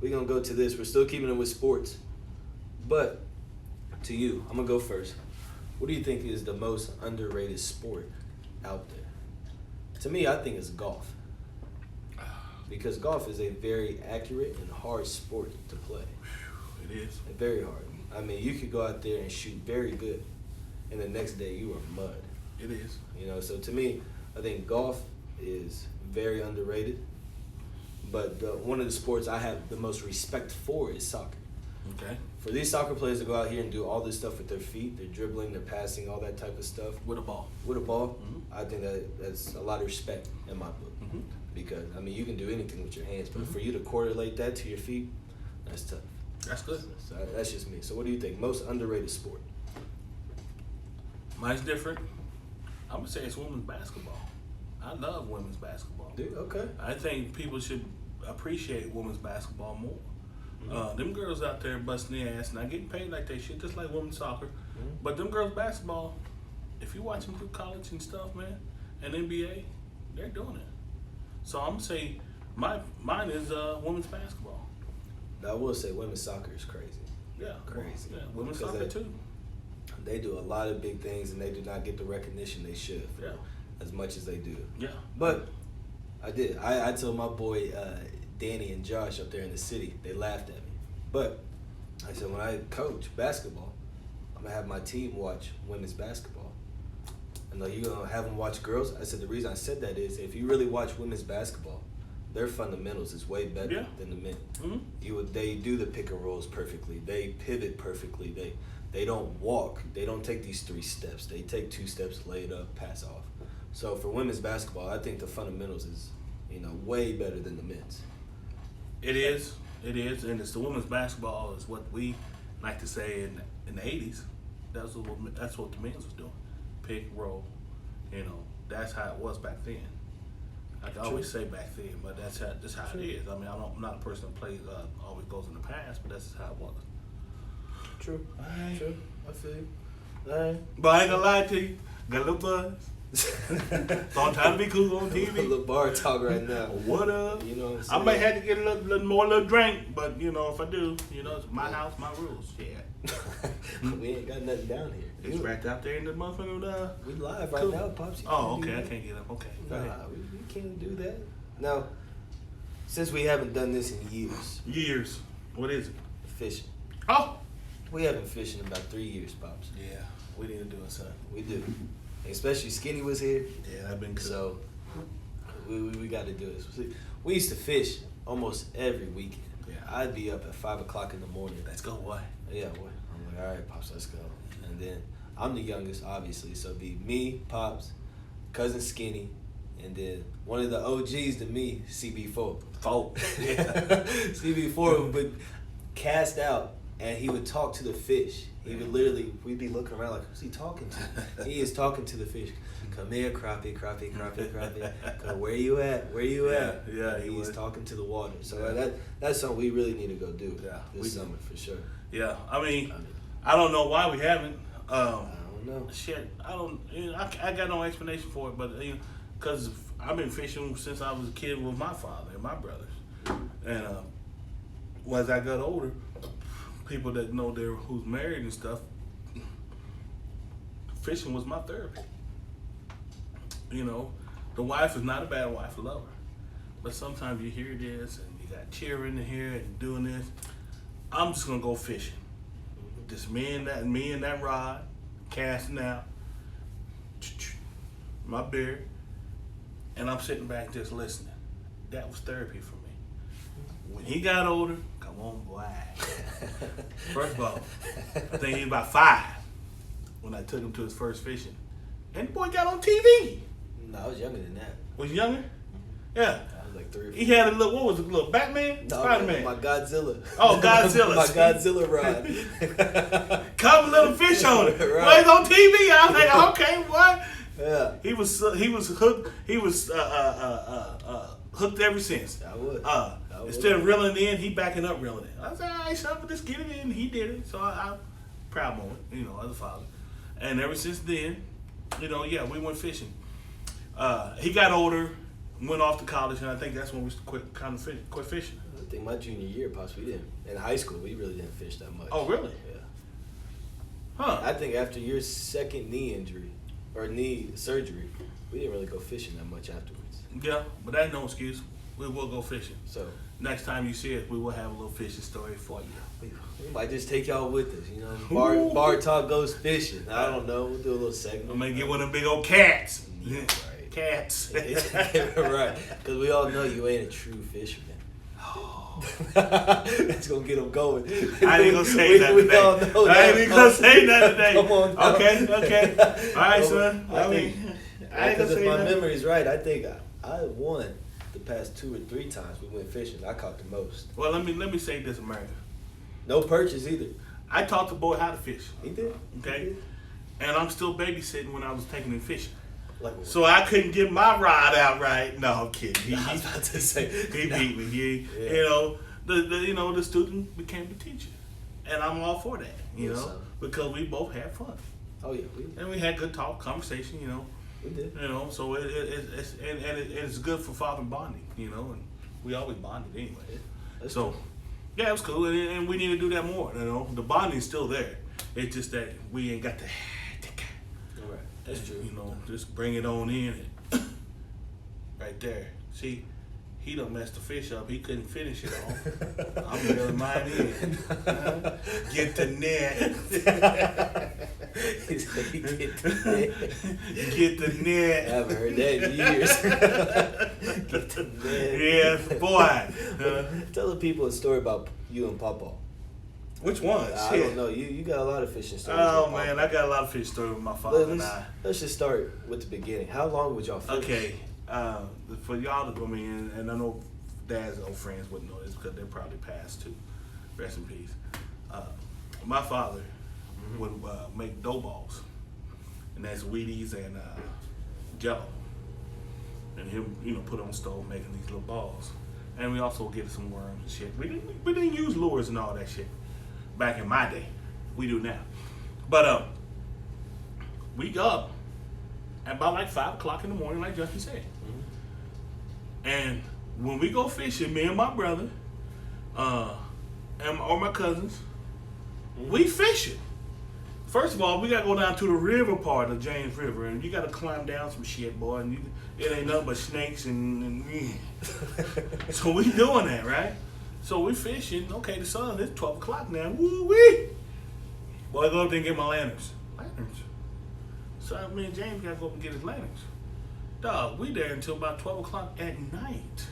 Speaker 1: we're gonna go to this. We're still keeping it with sports, but to you, I'm gonna go first. What do you think is the most underrated sport out there? To me, I think it's golf. Because golf is a very accurate and hard sport to play.
Speaker 2: It is.
Speaker 1: Very hard. I mean, you could go out there and shoot very good, and the next day you are mud.
Speaker 2: It is.
Speaker 1: You know, so to me, I think golf is very underrated. But one of the sports I have the most respect for is soccer.
Speaker 2: Okay.
Speaker 1: For these soccer players to go out here and do all this stuff with their feet, they're dribbling, they're passing, all that type of stuff.
Speaker 2: With a ball.
Speaker 1: With a ball,
Speaker 2: Mhm.
Speaker 1: I think that's a lot of respect in my book.
Speaker 2: Mhm.
Speaker 1: Because, I mean, you can do anything with your hands, but
Speaker 2: Mhm.
Speaker 1: for you to correlate that to your feet, that's tough.
Speaker 2: That's good.
Speaker 1: So that's just me. So what do you think? Most underrated sport?
Speaker 2: Mine's different. I'm going to say it's women's basketball. I love women's basketball.
Speaker 1: Dude, okay.
Speaker 2: I think people should appreciate women's basketball more.
Speaker 1: Mhm.
Speaker 2: Them girls out there busting their ass, not getting paid like they should, just like women's soccer.
Speaker 1: Mhm.
Speaker 2: But them girls basketball, if you watch them through college and stuff, man, and NBA, they're doing it. So I'm gonna say mine is women's basketball.
Speaker 1: I will say women's soccer is crazy.
Speaker 2: Yeah,
Speaker 1: Crazy.
Speaker 2: Yeah, women's
Speaker 1: Because
Speaker 2: soccer too.
Speaker 1: They do a lot of big things, and they do not get the recognition they should for
Speaker 2: Yeah.
Speaker 1: as much as they do.
Speaker 2: Yeah,
Speaker 1: But I did. I told my boy Danny and Josh up there in the city, they laughed at me. But I said, when I coach basketball, I'm going to have my team watch women's basketball. And like, you're going to have them watch girls? I said, the reason I said that is if you really watch women's basketball, their fundamentals is way better than the men.
Speaker 2: Mm-hmm.
Speaker 1: They do the pick and rolls perfectly. They pivot perfectly. They don't walk. They don't take these 3 steps. They take 2 steps, lay it up, pass off. So for women's basketball, I think the fundamentals is, way better than the men's.
Speaker 2: It is, and it's the women's basketball is what we like to say in the 80s. That's what the men's was doing, pick, roll. That's how it was back then. I can always say back then, but that's how it is. I mean, I'm not a person that plays always goes in the past, but that's how it was.
Speaker 1: True.
Speaker 2: Alright.
Speaker 1: True. I feel you. All right.
Speaker 2: But I ain't gonna lie to you, got a little buzz. So I'm trying to be cool on
Speaker 1: A
Speaker 2: TV.
Speaker 1: little bar talk right now.
Speaker 2: What up?
Speaker 1: You know what I'm
Speaker 2: I
Speaker 1: saying?
Speaker 2: might have to get a little more drink, but if I do, it's my house, my rules. Yeah.
Speaker 1: We ain't got nothing down here.
Speaker 2: It's right out there in the motherfucker.
Speaker 1: We live right
Speaker 2: Cool.
Speaker 1: now, Pops. You
Speaker 2: Oh,
Speaker 1: can't do
Speaker 2: okay. I
Speaker 1: that.
Speaker 2: can't get up. Okay. Go ahead.
Speaker 1: Nah, we can't do that. Now, since we haven't done this in years,
Speaker 2: Years. What is it?
Speaker 1: fishing.
Speaker 2: Oh.
Speaker 1: We haven't fished in about 3 years, Pops.
Speaker 2: Yeah. We need to do it, son.
Speaker 1: We do. Especially Skinny was here.
Speaker 2: Yeah, I've been cool.
Speaker 1: So we got to do this. We used to fish almost every weekend.
Speaker 2: Yeah.
Speaker 1: I'd be up at 5 o'clock in the morning.
Speaker 2: Let's go, boy.
Speaker 1: Yeah, boy. I'm like, all right, Pops, let's go. And then I'm the youngest, obviously, so it'd be me, Pops, cousin Skinny, and then one of the OGs to me, CB4. Yeah. CB4 would cast out, and he would talk to the fish. He would literally, we'd be looking around like, who's he talking to? He is talking to the fish. Come here, crappie, crappie, crappie, crappie. Come, where you at? Where you at?
Speaker 2: Yeah, he
Speaker 1: He's
Speaker 2: would.
Speaker 1: talking to the water. So
Speaker 2: Yeah.
Speaker 1: that's something we really need to go do
Speaker 2: we
Speaker 1: this
Speaker 2: do.
Speaker 1: summer for sure.
Speaker 2: Yeah. I mean, I don't know why we haven't.
Speaker 1: I don't know.
Speaker 2: Shit, I don't. I got no explanation for it, but because I've been fishing since I was a kid with my father and my brothers, and as I got older, people that know who's married and stuff, fishing was my therapy. The wife is not a bad wife, I love her, but sometimes you hear this and you got cheering in here and doing this. I'm just gonna go fishing. Just me and that rod, casting out, my beer, and I'm sitting back just listening. That was therapy for me. When he got older, come on, boy. First of all, I think he was about 5 when I took him to his first fishing. And the boy got on TV.
Speaker 1: No, I was younger than that.
Speaker 2: Was he younger? Yeah.
Speaker 1: I was like 3 or 4.
Speaker 2: He had a little, what was it, a little Batman?
Speaker 1: No,
Speaker 2: Spider-Man.
Speaker 1: my Godzilla.
Speaker 2: Oh, Godzilla.
Speaker 1: My Godzilla rod.
Speaker 2: Couple little fish on it.
Speaker 1: Right.
Speaker 2: Well, he's on TV. I was like, okay, what?
Speaker 1: Yeah.
Speaker 2: He was hooked. He was hooked ever since.
Speaker 1: I would.
Speaker 2: Instead of reeling it in, he backing up reeling it. I said, all right, son, just get it in. He did it. So I'm proud moment, as a father. And ever since then, yeah, we went fishing. He got older, went off to college, and I think that's when we quit fishing.
Speaker 1: I think my junior year, possibly, we didn't. In high school, we really didn't fish that much.
Speaker 2: Oh, really?
Speaker 1: Yeah.
Speaker 2: Huh.
Speaker 1: I think after your second knee injury, or knee surgery, we didn't really go fishing that much afterwards.
Speaker 2: Yeah, but that's no excuse. We will go fishing.
Speaker 1: So
Speaker 2: next time you see us, we will have a little fishing story for you.
Speaker 1: we might just take y'all with us, BarTalk goes fishing. I don't know. We'll do a little segment.
Speaker 2: I'm going to get one of them big old cats.
Speaker 1: Yeah, right.
Speaker 2: Cats.
Speaker 1: Right. Because we all know you ain't a true fisherman. That's gonna get them going.
Speaker 2: I ain't gonna say that today.
Speaker 1: All know
Speaker 2: I ain't even gonna say that today.
Speaker 1: Come on. Now.
Speaker 2: Okay. All right, son. I ain't gonna
Speaker 1: Because if
Speaker 2: say
Speaker 1: my
Speaker 2: that.
Speaker 1: memory's right, I think I won the past 2 or 3 times we went fishing. I caught the most.
Speaker 2: Well, let me say this, America.
Speaker 1: No purchase either.
Speaker 2: I taught the boy how to fish.
Speaker 1: He did.
Speaker 2: Okay. And I'm still babysitting when I was taking him fishing.
Speaker 1: Like,
Speaker 2: So I couldn't get my rod out right. No, I'm kidding.
Speaker 1: I was about to say
Speaker 2: He beat me.
Speaker 1: Yeah.
Speaker 2: The student became the teacher, and I'm all for that.
Speaker 1: Yes, sir.
Speaker 2: Because we both had fun
Speaker 1: Oh yeah,
Speaker 2: and we had good conversation.
Speaker 1: we did.
Speaker 2: So it's good for father bonding. And we always bonded anyway.
Speaker 1: That's
Speaker 2: So yeah, it was cool, and we need to do that more. The bonding's still there. It's just that we ain't got to.
Speaker 1: All right. That's true.
Speaker 2: Just bring it on in. Right there. See, he done messed the fish up. He couldn't finish it off. I'm reeling mine in. Get the net.
Speaker 1: He said he get the net.
Speaker 2: Get the
Speaker 1: I
Speaker 2: net.
Speaker 1: haven't heard that in years. Get the net.
Speaker 2: Yes, boy.
Speaker 1: Tell the people a story about you and Papa.
Speaker 2: Which one?
Speaker 1: I don't know. You got a lot of fishing stories.
Speaker 2: Oh
Speaker 1: with
Speaker 2: man,
Speaker 1: Papa.
Speaker 2: I got a lot of fish stories with my father and I.
Speaker 1: Let's just start with the beginning. How long would y'all fish?
Speaker 2: Okay, for y'all to, and I know Dad's old friends wouldn't know this because they're probably passed too. Rest in peace. My father would make dough balls, and that's Wheaties and Jello, and he'll put on the stove making these little balls, and we also get some worms and shit. We didn't use lures and all that shit back in my day. We do now, but we go up at about like 5 o'clock in the morning, like Justin said. And when we go fishing, me and my brother, or my cousins, we fishing. First of all, we gotta go down to the river part of James River, and you gotta climb down some shit, boy. And it ain't nothing but snakes and so we doing that, right? So we fishing. Okay, the sun. It's 12 o'clock now. Woo wee! Boy, I go up there and get my lanterns. So me and James gotta go up and get his lanterns. Dog, we there until about 12 o'clock at night.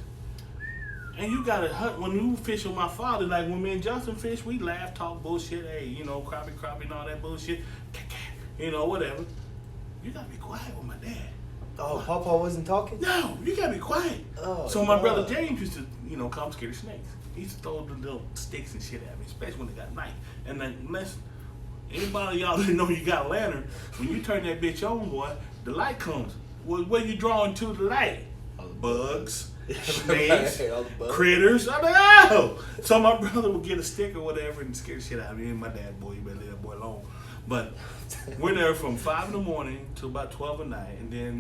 Speaker 2: And you gotta hunt when you fish with my father, like when me and Justin fish, we laugh, talk bullshit, hey, crappie and all that bullshit. Whatever. You gotta be quiet with my dad.
Speaker 1: Oh, Papa wasn't talking?
Speaker 2: No, you gotta be quiet.
Speaker 1: Oh,
Speaker 2: so my
Speaker 1: God.
Speaker 2: brother James used to, come scared of snakes. He used to throw the little sticks and shit at me, especially when it got night. And then unless anybody of y'all that know you got a lantern, when you turn that bitch on, boy, the light comes. Well, where you drawing to the light? Bugs, snakes,
Speaker 1: Right, all the bugs.
Speaker 2: critters. I'm like, oh! So my brother would get a stick or whatever and scare the shit out of me. And my dad, boy, you better leave that boy alone. But we're there from 5 in the morning to about 12 at night, and then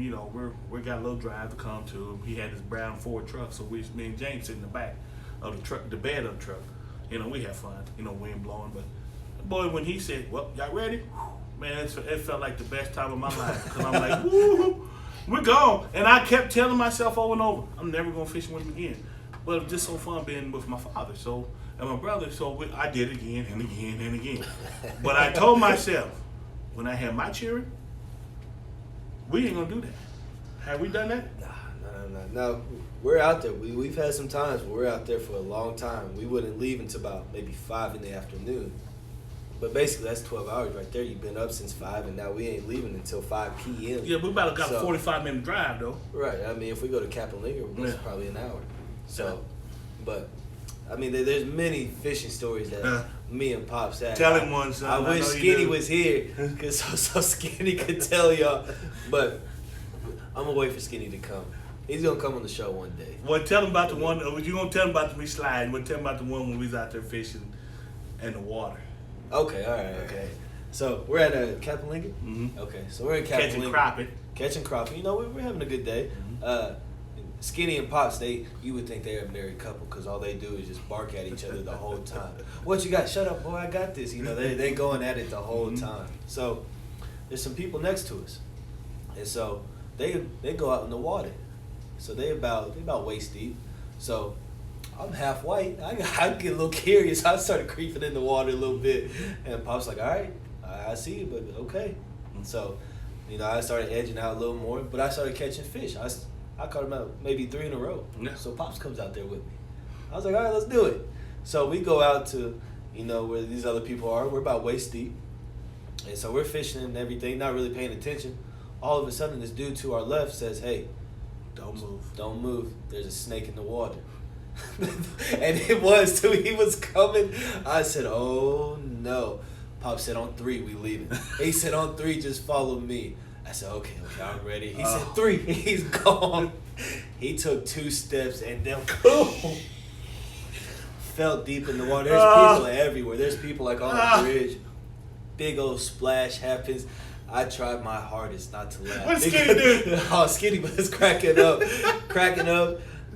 Speaker 2: we got a little drive to come to. He had this brown Ford truck, so me and James sit in the back of the truck, the bed of the truck. We had fun. Wind blowing. But boy, when he said, "Well, y'all ready?" Man, it felt like the best time of my life because I'm like, "Woo, we're gone." And I kept telling myself over and over, "I'm never gonna fish with him again." But it was just so fun being with my father. And my brother, I did it again and again and again. But I told myself, when I had my children, we ain't gonna do that. Have we done that?
Speaker 1: Nah. Now, we're out there. We've had some times where we're out there for a long time. We wouldn't leave until about maybe 5 in the afternoon. But basically, that's 12 hours right there. You've been up since 5, and now we ain't leaving until 5 p.m.
Speaker 2: Yeah, we about got a 45-minute drive, though.
Speaker 1: Right. I mean, if we go to Capolinga, it's probably an hour. So, but, I mean, there's many fishing stories that me and Pops had.
Speaker 2: Tell him one, son.
Speaker 1: I wish Skinny was here, because so Skinny could tell y'all. But I'm going to wait for Skinny to come. He's going to come on the show one day.
Speaker 2: Well, tell him about the one. You going to tell him about the slide. We'll tell him about the one when we was out there fishing in the water.
Speaker 1: Okay, all right, okay. So we're at Capolinga?
Speaker 2: Mm-hmm.
Speaker 1: Okay, so we're in Capolinga. Catching crappie. You know, we're having a good day.
Speaker 2: Mm-hmm.
Speaker 1: Skinny and Pops, you would think they're a married couple because all they do is just bark at each other the whole time. What you got? Shut up, boy, I got this. You know, they going at it the whole time. So there's some people next to us. And so they go out in the water. So they about waist deep. So I'm half white. I get a little curious. I started creeping in the water a little bit, and Pop's like, "All right, I see you, but okay." And so, you know, I started edging out a little more, but I started catching fish. I caught him out maybe 3 in a row.
Speaker 2: Yeah.
Speaker 1: So Pops comes out there with me. I was like, "All right, let's do it." So we go out to, you know, where these other people are. We're about waist deep, and so we're fishing and everything, not really paying attention. All of a sudden, this dude to our left says, "Hey,
Speaker 2: don't move.
Speaker 1: Don't move. There's a snake in the water." And it was too. He was coming. I said, "Oh no." Pop said, "On 3, we leaving." He said, "On 3, just follow me." I said, okay, I'm ready. He said 3. He's gone. He took 2 steps and then fell deep in the water. There's people everywhere. There's people like on the bridge. Big old splash happens. I tried my hardest not to laugh.
Speaker 2: What Skinny do?
Speaker 1: Oh, Skinny was cracking up,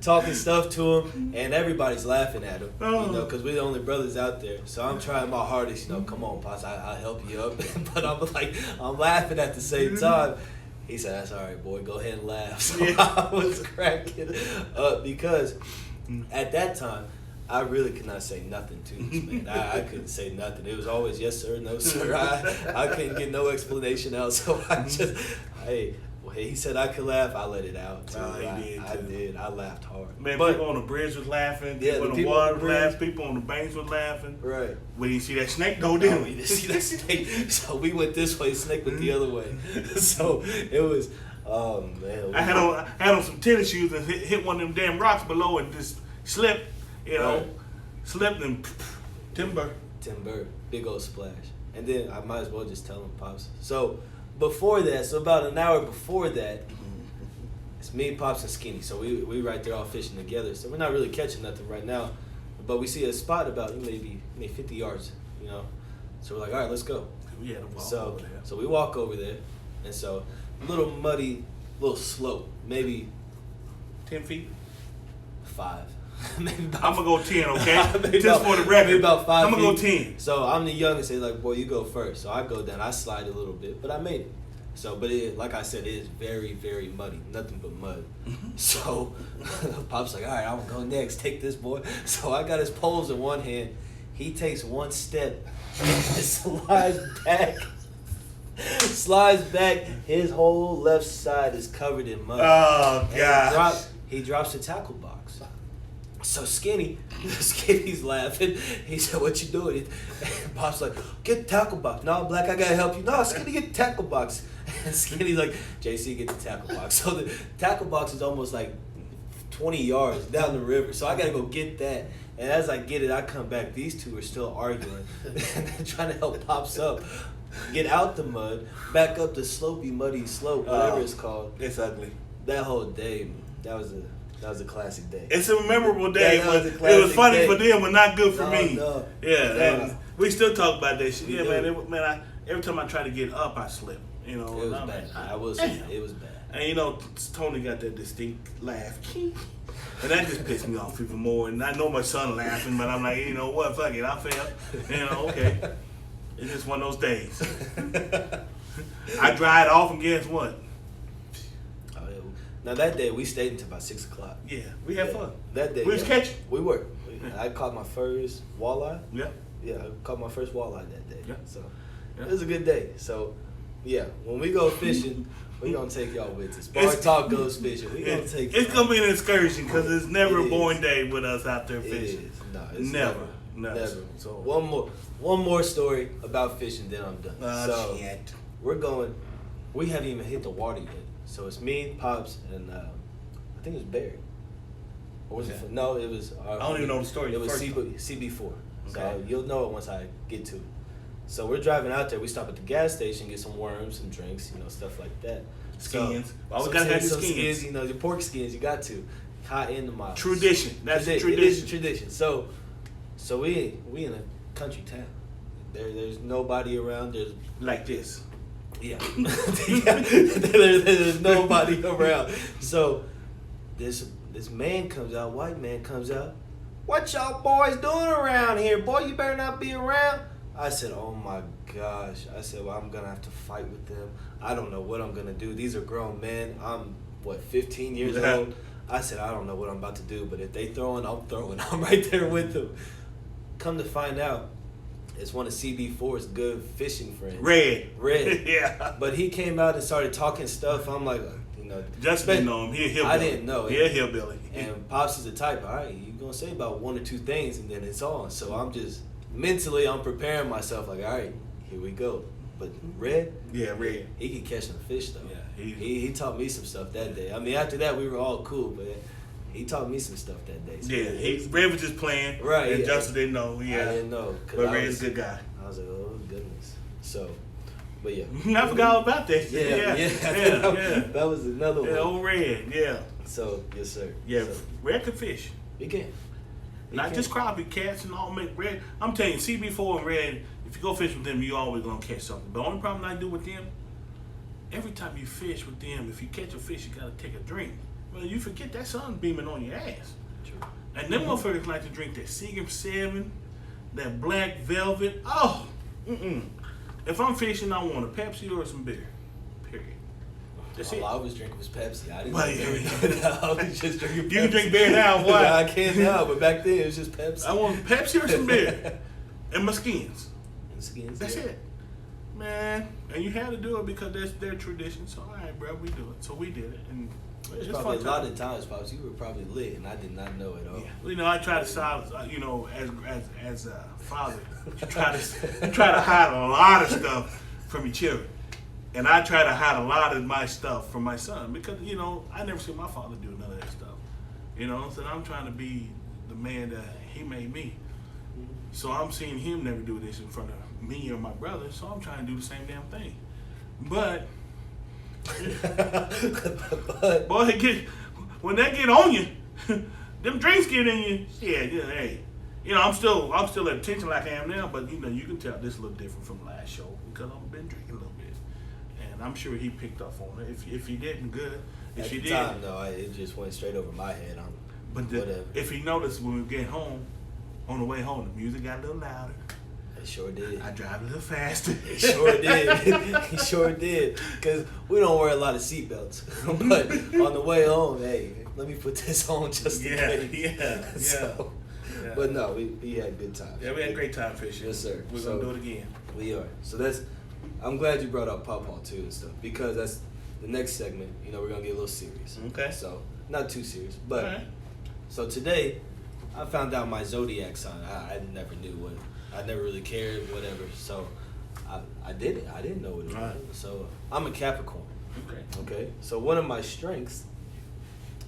Speaker 1: talking stuff to him, and everybody's laughing at him, you know, because we're the only brothers out there. So I'm trying my hardest, you know, come on, Pops, I'll help you up. But I'm laughing at the same time. He said, "That's all right, boy, go ahead and laugh." So I was cracking up because at that time, I really could not say nothing to this man. I couldn't say nothing. It was always yes sir, no sir. I couldn't get no explanation out. So I just, he said I could laugh. I let it out too. I did. I laughed hard.
Speaker 2: Man, people on the bridge was laughing. People on the water was laughing. People on the banks was laughing.
Speaker 1: Right.
Speaker 2: We didn't see that snake though, did we?
Speaker 1: We didn't see that snake. So we went this way. Snake went the other way. So it was. Oh man.
Speaker 2: I had on some tennis shoes and hit one of them damn rocks below and just slipped. You know, slipped and timber, big old splash. And then I might as well just tell him, Pops. So before that, about an hour before that, it's me, Pops, and Skinny. So we right there all fishing together. So we're not really catching nothing right now, but we see a spot about maybe 50 yards, you know. So we're like, all right, let's go. We had to walk over there.
Speaker 1: So we walk over there, and so a little muddy, little slope, maybe
Speaker 2: 10 feet.
Speaker 1: 5.
Speaker 2: I'm gonna go 10, okay? Just for the record.
Speaker 1: Maybe about 5
Speaker 2: I'm gonna go
Speaker 1: feet.
Speaker 2: 10.
Speaker 1: So I'm the youngest. They're like, boy, you go first. So I go down. I slide a little bit, but I made it. So, but like I said, it is very, very muddy. Nothing but mud. So Pop's like, all right, I'm gonna go next. Take this, boy. So I got his poles in one hand. He takes one step and slides back. Slides back. His whole left side is covered in mud.
Speaker 2: Oh, God.
Speaker 1: He drops the tackle box. So Skinny's laughing. He said, "What you doing?" And Pop's like, "Get the tackle box." "No, Black, I gotta help you." "No, Skinny, get the tackle box." And Skinny's like, "JC, get the tackle box." So the tackle box is almost like 20 yards down the river. So I gotta go get that. And as I get it, I come back. These two are still arguing. And they're trying to help Pops up. Get out the mud, back up the slopey, muddy slope, whatever it's called.
Speaker 2: It's ugly.
Speaker 1: That whole day, that was a classic day.
Speaker 2: It's a memorable day, but it was funny for them, but not good for me.
Speaker 1: No.
Speaker 2: Yeah, we still talk about that shit. Yeah, man. Every time I try to get up, I slip. You know,
Speaker 1: it was bad. I will say it was bad.
Speaker 2: And you know, Tony got that distinct laugh, and that just pissed me off even more. And I know my son laughing, but I'm like, you know what? Fuck it, I fell. You know, okay. It's just one of those days. I dried off, and guess what?
Speaker 1: Now that day we stayed until about 6 o'clock.
Speaker 2: Yeah, we had fun.
Speaker 1: That day
Speaker 2: we was catching.
Speaker 1: We were. I caught my first walleye.
Speaker 2: Yeah.
Speaker 1: Yeah, I caught my first walleye that day.
Speaker 2: Yeah.
Speaker 1: So it was a good day. So Yeah, when we go fishing, we gonna take y'all with us. BarTalk goes fishing. We gonna take.
Speaker 2: It's gonna be an excursion because it's never a boring
Speaker 1: is.
Speaker 2: day with us out there
Speaker 1: It
Speaker 2: fishing.
Speaker 1: is. No, it's
Speaker 2: Never.
Speaker 1: So one more story about fishing, then I'm done. So
Speaker 2: Shit.
Speaker 1: we're going. We haven't even hit the water yet. So it's me, Pops, and I think it was Barry. Or was it? No, it was.
Speaker 2: I don't even know the story.
Speaker 1: It was
Speaker 2: first
Speaker 1: CB4. So
Speaker 2: Okay.
Speaker 1: you'll know it once I get to it. So we're driving out there. We stop at the gas station, get some worms, some drinks, stuff like that.
Speaker 2: Skins. Always
Speaker 1: some
Speaker 2: gotta have your
Speaker 1: some
Speaker 2: skins.
Speaker 1: your pork skins. You got to. Hot in the miles.
Speaker 2: Tradition. That's
Speaker 1: It
Speaker 2: tradition.
Speaker 1: is tradition. So we in a country town. There's nobody around. There's
Speaker 2: Like this.
Speaker 1: yeah. There's nobody around. So this man comes out, white man comes out. What y'all boys doing around here? Boy, you better not be around. I said, oh my gosh. I said, well, I'm going to have to fight with them. I don't know what I'm going to do. These are grown men. I'm, 15 years old? I said, I don't know what I'm about to do, but if they throwing, I'm throwing. I'm right there with them. Come to find out, it's one of CB4's good fishing friends.
Speaker 2: Red.
Speaker 1: Yeah. But he came out and started talking stuff. I'm like,
Speaker 2: Just didn't know him. He a hillbilly.
Speaker 1: I didn't know.
Speaker 2: He a hillbilly.
Speaker 1: And Pops is the type, all right, you're going to say about one or two things and then it's on. So I'm just, mentally, I'm preparing myself like, all right, here we go. But Red?
Speaker 2: Yeah, Red.
Speaker 1: He can catch some fish, though.
Speaker 2: Yeah,
Speaker 1: he taught me some stuff that day. I mean, after that, we were all cool, but he taught me some stuff that day. So
Speaker 2: Yeah, Red was just playing.
Speaker 1: Right,
Speaker 2: And
Speaker 1: yeah.
Speaker 2: Justin didn't know. Yeah.
Speaker 1: I didn't know.
Speaker 2: But Red's a good guy.
Speaker 1: I was like, oh, goodness. So, but yeah.
Speaker 2: I forgot all about that.
Speaker 1: Yeah. That was another one.
Speaker 2: Yeah, old Red, yeah.
Speaker 1: So, yes, sir.
Speaker 2: Yeah,
Speaker 1: So,
Speaker 2: Red could fish.
Speaker 1: he can.
Speaker 2: Not just crappie, cats, and all. Make Red. I'm telling you, CB4 and Red, if you go fish with them, you always going to catch something. The only problem I do with them, every time you fish with them, if you catch a fish, you got to take a drink. Well, you forget that sun beaming on your ass.
Speaker 1: True.
Speaker 2: And them motherfuckers like to drink that Seagram 7, that Black Velvet. Oh, If I'm fishing, I want a Pepsi or some beer. Period. That's it.
Speaker 1: All I was drinking was Pepsi. I didn't
Speaker 2: Well,
Speaker 1: know. I was just drinking Pepsi.
Speaker 2: You can drink beer now, why?
Speaker 1: I can now, but back then it was just Pepsi.
Speaker 2: I want Pepsi or some beer. And my skins.
Speaker 1: And skins,
Speaker 2: That's
Speaker 1: yeah.
Speaker 2: it. Man. And you had to do it because that's their tradition. So, all right, bro, we do it. So we did it. And
Speaker 1: There's
Speaker 2: it's
Speaker 1: probably
Speaker 2: fun
Speaker 1: a lot
Speaker 2: time.
Speaker 1: of times, Pops, you were probably lit, and I did not know it all.
Speaker 2: Yeah. I try to silence, as a father, you try to hide a lot of stuff from your children. And I try to hide a lot of my stuff from my son because, I never seen my father do none of that stuff. So I'm trying to be the man that he made me. So I'm seeing him never do this in front of me or my brother, so I'm trying to do the same damn thing. But, boy, when they get on you, them drinks get in you, hey. I'm still at attention like I am now, but you can tell this a little different from last show because I've been drinking a little bit. And I'm sure he picked up on it. If he didn't, good. If
Speaker 1: At
Speaker 2: he
Speaker 1: the
Speaker 2: did,
Speaker 1: time, no, it just went straight over my head. Whatever.
Speaker 2: if he noticed when we get home, on the way home, the music got a little louder.
Speaker 1: It sure did.
Speaker 2: I drive a little faster.
Speaker 1: It sure did. He sure did. Because we don't wear a lot of seatbelts. But on the way home, hey, let me put this on just in case.
Speaker 2: Yeah.
Speaker 1: So,
Speaker 2: Yeah.
Speaker 1: But no, we had good times.
Speaker 2: Yeah, we had a great time fishing.
Speaker 1: Yes, sir.
Speaker 2: We're
Speaker 1: So-
Speaker 2: going to do it again.
Speaker 1: We are. So I'm glad you brought up Pawpaw too and stuff because that's the next segment. We're going to get a little serious.
Speaker 2: Okay.
Speaker 1: So, not too serious. But,
Speaker 2: All right.
Speaker 1: so today, I found out my zodiac sign. I never knew what. I never really cared, whatever. So, I did it. I didn't know what it was.
Speaker 2: Right.
Speaker 1: So, I'm a Capricorn. Okay. So, one of my strengths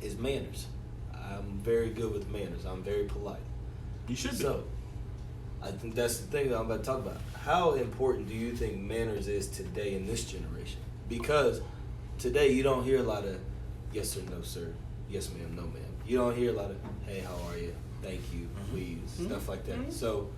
Speaker 1: is manners. I'm very good with manners. I'm very polite.
Speaker 2: You should be.
Speaker 1: So, I think that's the thing that I'm about to talk about. How important do you think manners is today in this generation? Because today you don't hear a lot of yes or no, sir, yes, ma'am, no, ma'am. You don't hear a lot of hey, how are you, thank you, please, stuff like that. So,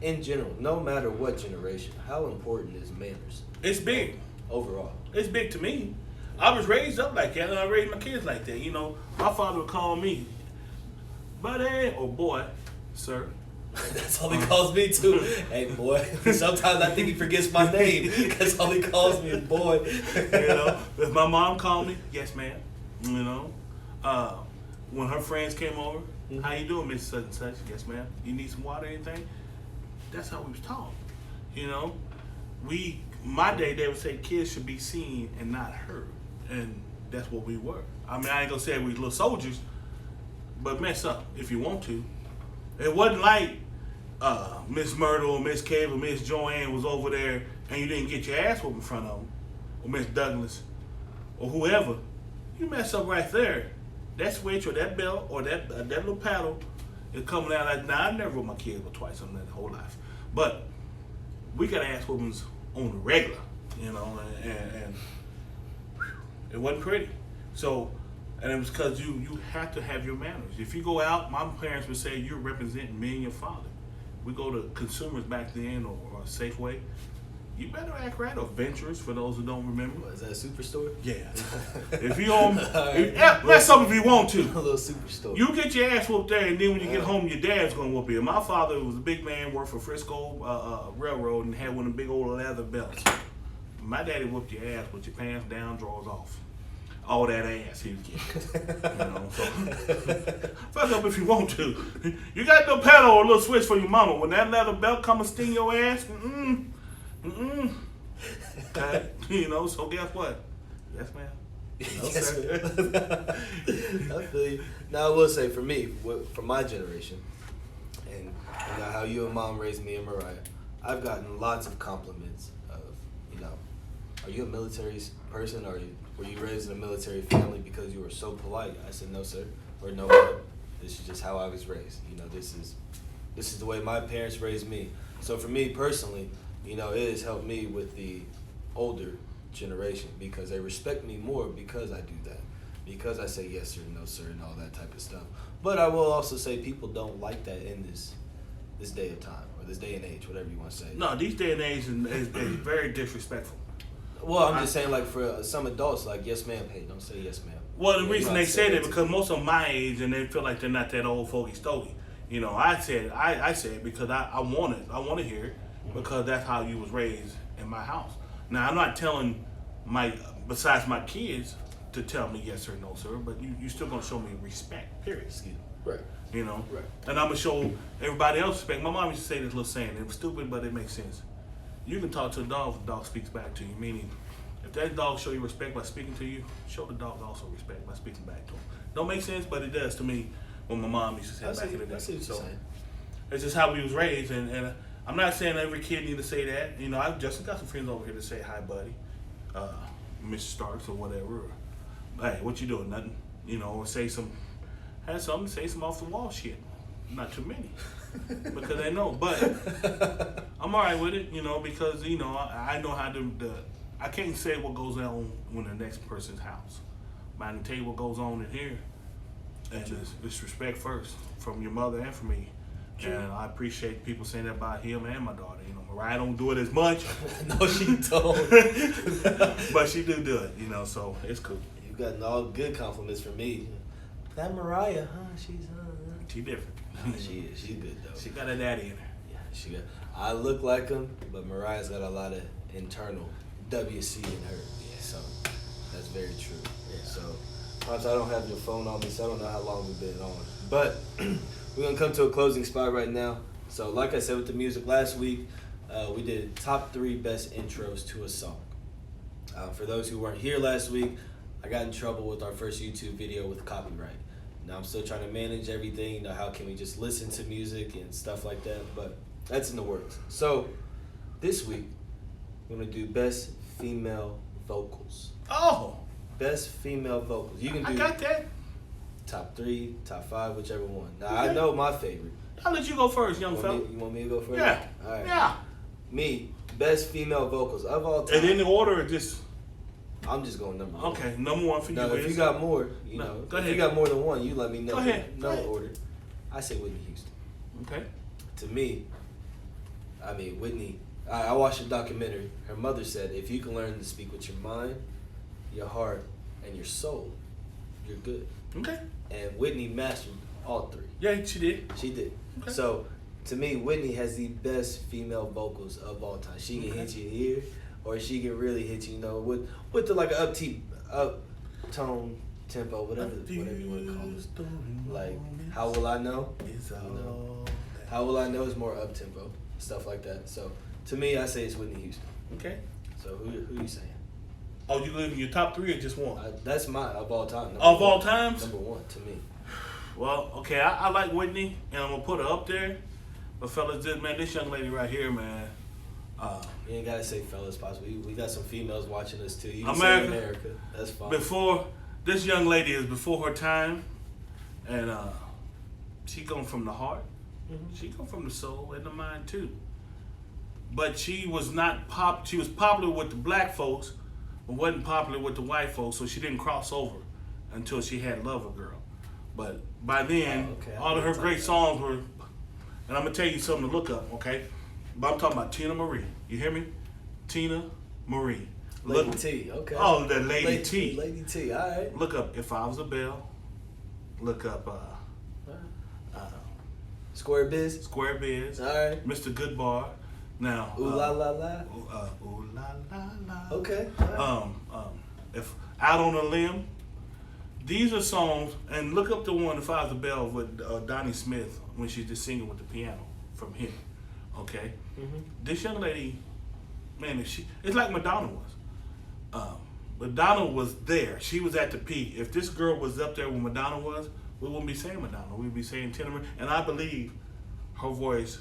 Speaker 1: in general, no matter what generation, how important is manners
Speaker 2: It's big.
Speaker 1: overall?
Speaker 2: It's big to me. I was raised up like that, and I raised my kids like that. My father would call me, buddy, or boy, sir.
Speaker 1: That's all he calls me too. Hey, boy. Sometimes I think he forgets my name. That's all he calls me, boy.
Speaker 2: If my mom called me, yes, ma'am. When her friends came over, how you doing, Miss Such and Such? Yes, ma'am. You need some water or anything? That's how we was taught. We my day, they would say kids should be seen and not heard. And that's what we were. I mean, I ain't gonna say we little soldiers, but mess up if you want to. It wasn't like Miss Myrtle, Miss Cave, or Miss Joanne was over there and you didn't get your ass whooped in front of them, or Miss Douglas, or whoever. You mess up right there. That switch or that belt or that little paddle is coming out. Like, now, I never whooped my kids but twice in their whole life. But we got ass whoopings on the regular, you know, and it wasn't pretty. So, and it was because you have to have your manners. If you go out, my parents would say you're representing me and your father. We go to Consumers back then or Safeway. You better act right, or Ventures for those who don't remember.
Speaker 1: What, is that a superstore?
Speaker 2: Yeah. If you don't, mess up if you want to.
Speaker 1: A little superstore.
Speaker 2: You get your ass whooped there, and then when you get home, your dad's gonna whoop you. My father was a big man, worked for Frisco Railroad, and had one of the big old leather belts. My daddy whooped your ass with your pants down, drawers off. All that ass he was getting. You know, so fuck up if you want to. You got no pedal or a little switch for your mama. When that leather belt come and sting your ass, okay. You know, so guess what? Yes, ma'am. No,
Speaker 1: Yes,
Speaker 2: sir.
Speaker 1: I feel you. Now, I will say for me, from my generation, and you know how you and mom raised me and Mariah, I've gotten lots of compliments of, you know, are you a military person, or were you raised in a military family because you were so polite? I said, no, sir, or no, ma'am. This is just how I was raised. You know, this is the way my parents raised me. So for me personally, you know, it has helped me with the older generation because they respect me more because I do that. Because I say yes sir, no sir, and all that type of stuff. But I will also say people don't like that in this day of time, or this day and age, whatever you want to say.
Speaker 2: No, these day and age is very disrespectful.
Speaker 1: Well, I'm just saying, like, for some adults, like, yes ma'am, hey, don't say yes ma'am.
Speaker 2: Well, the
Speaker 1: Yeah,
Speaker 2: reason
Speaker 1: you
Speaker 2: they
Speaker 1: know,
Speaker 2: say that because most of my age and they feel like they're not that old fogey stogie. You know, I said it because I want to hear it because that's how you was raised in my house. Now I'm not telling besides my kids to tell me yes or no sir, but you still gonna show me respect. Period.
Speaker 1: Excuse me. Right.
Speaker 2: You know.
Speaker 1: Right.
Speaker 2: And I'm gonna show everybody else respect. My mom used to say this little saying. It was stupid, but it makes sense. You can talk to a dog if the dog speaks back to you. Meaning, if that dog show you respect by speaking to you, show the dog also respect by speaking back to him. Don't make sense, but it does to me when my mom used to say back in the day. So it's just how we was raised, and I'm not saying every kid need to say that. You know, I just got some friends over here to say hi, buddy, Mr. Starks or whatever. Or, hey, what you doing? Nothing. You know, or say some off the wall shit. Not too many, because they know. But I'm all right with it, you know, because you know I know how to. I can't say what goes on when the next person's house, but I can tell you what goes on in here, and it's respect first from your mother and from me. True. And I appreciate people saying that about him and my daughter. You know, Mariah don't do it as much.
Speaker 1: No, she don't.
Speaker 2: But she do it, you know, so it's cool.
Speaker 1: You've gotten all good compliments from me. That Mariah, huh?
Speaker 2: She different.
Speaker 1: She is. She's good, though.
Speaker 2: She got a daddy in her.
Speaker 1: Yeah, she got. I look like him, but Mariah's got a lot of internal WC in her. Yeah. So that's very true. Yeah. So, Pops, I don't have your phone on me, so I don't know how long we've been on. But we're going to come to a closing spot right now. So like I said with the music last week, we did top 3 best intros to a song. For those who weren't here last week, I got in trouble with our first YouTube video with copyright. Now I'm still trying to manage everything, you know, how can we just listen to music and stuff like that, but that's in the works. So this week, we're going to do best female vocals.
Speaker 2: Oh!
Speaker 1: Best female vocals. You can do
Speaker 2: I got that.
Speaker 1: top 3, top 5, whichever one. Now,
Speaker 2: Okay.
Speaker 1: I know my favorite.
Speaker 2: I'll let you go first, young fella.
Speaker 1: You want me to go first?
Speaker 2: Yeah.
Speaker 1: All right.
Speaker 2: Yeah.
Speaker 1: Me, best female vocals of all time.
Speaker 2: And in the order, or just
Speaker 1: I'm just going number 1.
Speaker 2: okay. Number 1 for you.
Speaker 1: Now, if you got more, you know,
Speaker 2: go
Speaker 1: if
Speaker 2: ahead.
Speaker 1: you got more than one, you let me know.
Speaker 2: Go ahead.
Speaker 1: No order. I say Whitney Houston.
Speaker 2: Okay.
Speaker 1: To me, I mean, Whitney, I watched a documentary. Her mother said, if you can learn to speak with your mind, your heart, and your soul, you're good.
Speaker 2: Okay.
Speaker 1: And Whitney mastered all 3.
Speaker 2: Yeah, she did.
Speaker 1: She did.
Speaker 2: Okay.
Speaker 1: So, to me, Whitney has the best female vocals of all time. She can hit you here, or she can really hit you, you know, with the, like an up-tone tempo, whatever you want to call it. Like, How Will I Know? You know, How Will I Know is more up-tempo, stuff like that. So, to me, I say it's Whitney Houston.
Speaker 2: Okay.
Speaker 1: So who you saying?
Speaker 2: Oh, you live in your top 3 or just one?
Speaker 1: That's my of all time.
Speaker 2: Of all times?
Speaker 1: Number 1 to me.
Speaker 2: Well, okay, I like Whitney, and I'm gonna put her up there. But fellas, this young lady right here, man.
Speaker 1: You ain't gotta say fellas, possibly. We got some females watching us too. You can
Speaker 2: America.
Speaker 1: say America. That's fine.
Speaker 2: Before this young lady is before her time, and she come from the heart.
Speaker 1: Mm-hmm.
Speaker 2: She come from the soul and the mind too. But she was not She was popular with the black folks, but wasn't popular with the white folks. So she didn't cross over until she had Lover Girl. But by then, all of her great songs were. And I'm gonna tell you something to look up, okay? But I'm talking about Tina Marie. You hear me? Tina Marie.
Speaker 1: Lady T, okay.
Speaker 2: Oh, the Lady T.
Speaker 1: Lady T, all right.
Speaker 2: Look up If I Was a Bell. Look up
Speaker 1: Square Biz.
Speaker 2: Square Biz.
Speaker 1: All right.
Speaker 2: Mr. Goodbar. Now.
Speaker 1: Ooh la la la.
Speaker 2: Ooh la la la.
Speaker 1: Okay.
Speaker 2: If Out on a Limb. These are songs, and look up the one If I Was a Bell with Donnie Smith when she's just singing with the piano from him. Okay.
Speaker 1: Mm-hmm.
Speaker 2: This young lady, man, it's like Madonna was. Madonna was there. She was at the peak. If this girl was up there when Madonna was, we wouldn't be saying Madonna. We'd be saying Tina Marie. And I believe her voice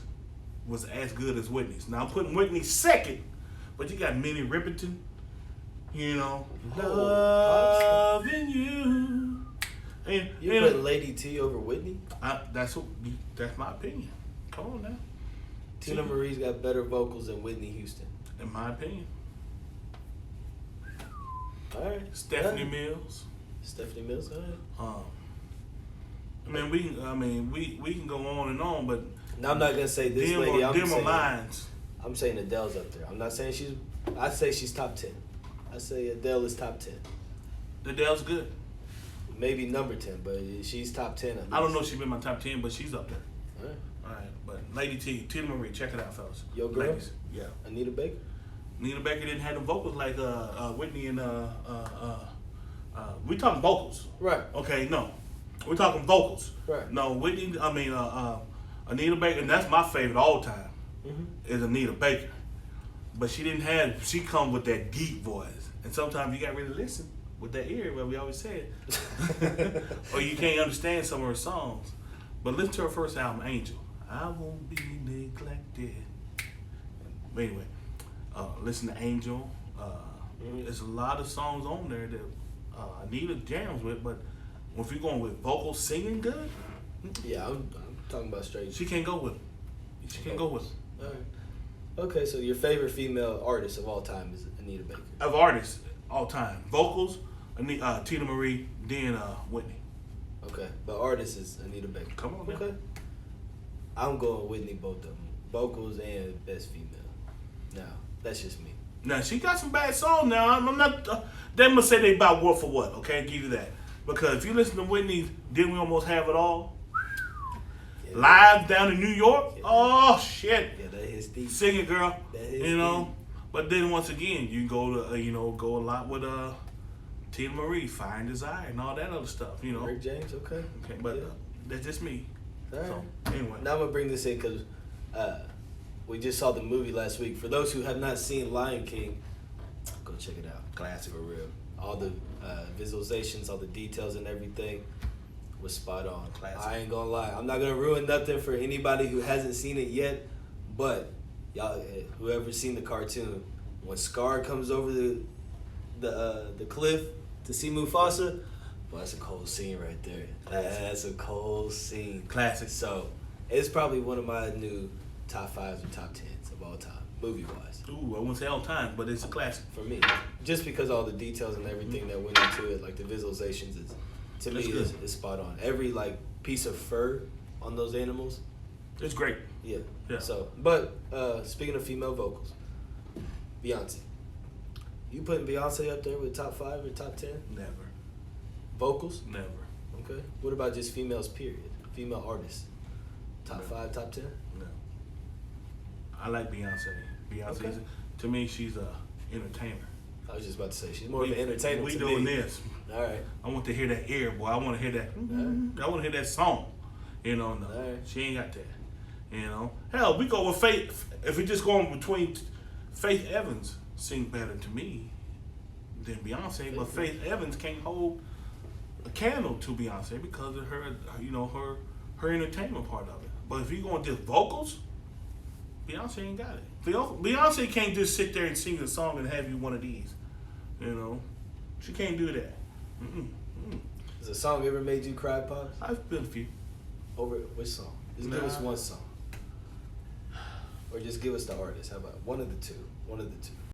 Speaker 2: was as good as Whitney's. Now I'm putting Whitney second, but you got Minnie Riperton, you know, loving you. And,
Speaker 1: You put Lady T over Whitney?
Speaker 2: That's my opinion. Come on now.
Speaker 1: Tina Marie's got better vocals than Whitney Houston.
Speaker 2: In my opinion.
Speaker 1: All right.
Speaker 2: Stephanie Mills.
Speaker 1: Stephanie Mills, all right.
Speaker 2: We can go on and on, but
Speaker 1: Now I'm not gonna say this lady.
Speaker 2: lines.
Speaker 1: I'm saying Adele's up there. I'm not saying I'd say she's top 10. I say Adele is top 10.
Speaker 2: Adele's good.
Speaker 1: Maybe number 10, but she's top 10.
Speaker 2: I don't know if she's been my top 10, but she's up there.
Speaker 1: All right.
Speaker 2: All right, but Lady T, Tina Marie, check it out, fellas.
Speaker 1: Yo, girl?
Speaker 2: Ladies, yeah.
Speaker 1: Anita Baker?
Speaker 2: Anita Baker didn't have the vocals like Whitney and we talking vocals.
Speaker 1: Right.
Speaker 2: Okay, no. We're talking vocals.
Speaker 1: Right.
Speaker 2: No, Anita Baker, and that's my favorite all time, is Anita Baker. But she come with that deep voice. And sometimes you got to really listen with that ear, what we always said. Or you can't understand some of her songs. But listen to her first album, Angel. I won't be neglected. But anyway, listen to Angel. There's a lot of songs on there that Anita jams with, but if you're going with vocal singing good,
Speaker 1: Yeah, I'm talking about straight.
Speaker 2: she can't go with it. She can't go with it.
Speaker 1: All right. Okay, so your favorite female artist of all time is Anita Baker.
Speaker 2: Of artists, all time. Vocals, Tina Marie, then Whitney.
Speaker 1: Okay, but artist is Anita Baker.
Speaker 2: Come on, man.
Speaker 1: Okay. I'm going Whitney, both of them. Vocals and best female. Now, that's just me.
Speaker 2: Now, she got some bad songs now. I'm not, they must say they about word for what, okay? Give you that. Because if you listen to Whitney, Didn't We Almost Have It All? Yeah. Live down in New York? Yeah. Oh, shit.
Speaker 1: Yeah, that hits deep.
Speaker 2: Sing it, girl.
Speaker 1: That hits
Speaker 2: deep.
Speaker 1: Deep.
Speaker 2: But then once again, you go to, go a lot with Tina Marie, Fire and Desire, and all that other stuff,
Speaker 1: Rick James, okay.
Speaker 2: Okay, but that's just me.
Speaker 1: All right.
Speaker 2: So, anyway.
Speaker 1: Now I'm going to bring this in because we just saw the movie last week. For those who have not seen Lion King, go check it out. Classic for real. All the visualizations, all the details and everything was spot on.
Speaker 2: Classic.
Speaker 1: I ain't going to lie. I'm not going to ruin nothing for anybody who hasn't seen it yet, but y'all, whoever's seen the cartoon, when Scar comes over the cliff to see Mufasa, well, that's a cold scene right there. That's a cold scene.
Speaker 2: Classic.
Speaker 1: So it's probably one of my new top 5s or top 10s of all time, movie-wise.
Speaker 2: Ooh, I wouldn't say all time, but it's a classic.
Speaker 1: For me. Just because all the details and everything that went into it, like the visualizations, is spot on. Every, piece of fur on those animals.
Speaker 2: It's great.
Speaker 1: Yeah.
Speaker 2: Yeah.
Speaker 1: So, but speaking of female vocals, Beyonce. You putting Beyonce up there with top 5 or top 10?
Speaker 2: Never.
Speaker 1: Vocals?
Speaker 2: Never.
Speaker 1: Okay. What about just females, period? Female artists? Top 5, top 10?
Speaker 2: No. I like Beyonce.
Speaker 1: Okay.
Speaker 2: To me, she's a entertainer.
Speaker 1: I was just about to say, she's more of an entertainer
Speaker 2: We
Speaker 1: to
Speaker 2: doing
Speaker 1: me.
Speaker 2: this.
Speaker 1: All right.
Speaker 2: I want to hear that air, boy. I want to hear that. I want to hear that song. No.
Speaker 1: Right.
Speaker 2: She ain't got that. Hell, we go with Faith. If we just going between Faith Evans sing better to me than Beyonce, but Faith Evans can't hold a candle to Beyonce because of her, you know, her entertainment part of it. But if you're going to just vocals, Beyonce ain't got it. Beyonce can't just sit there and sing a song and have you one of these. You know, she can't do that.
Speaker 1: Has a song ever made you cry, Pops?
Speaker 2: I've been a few.
Speaker 1: Over which song? Just give us one song. Or just give us the artist. How about one of the two? One of the two.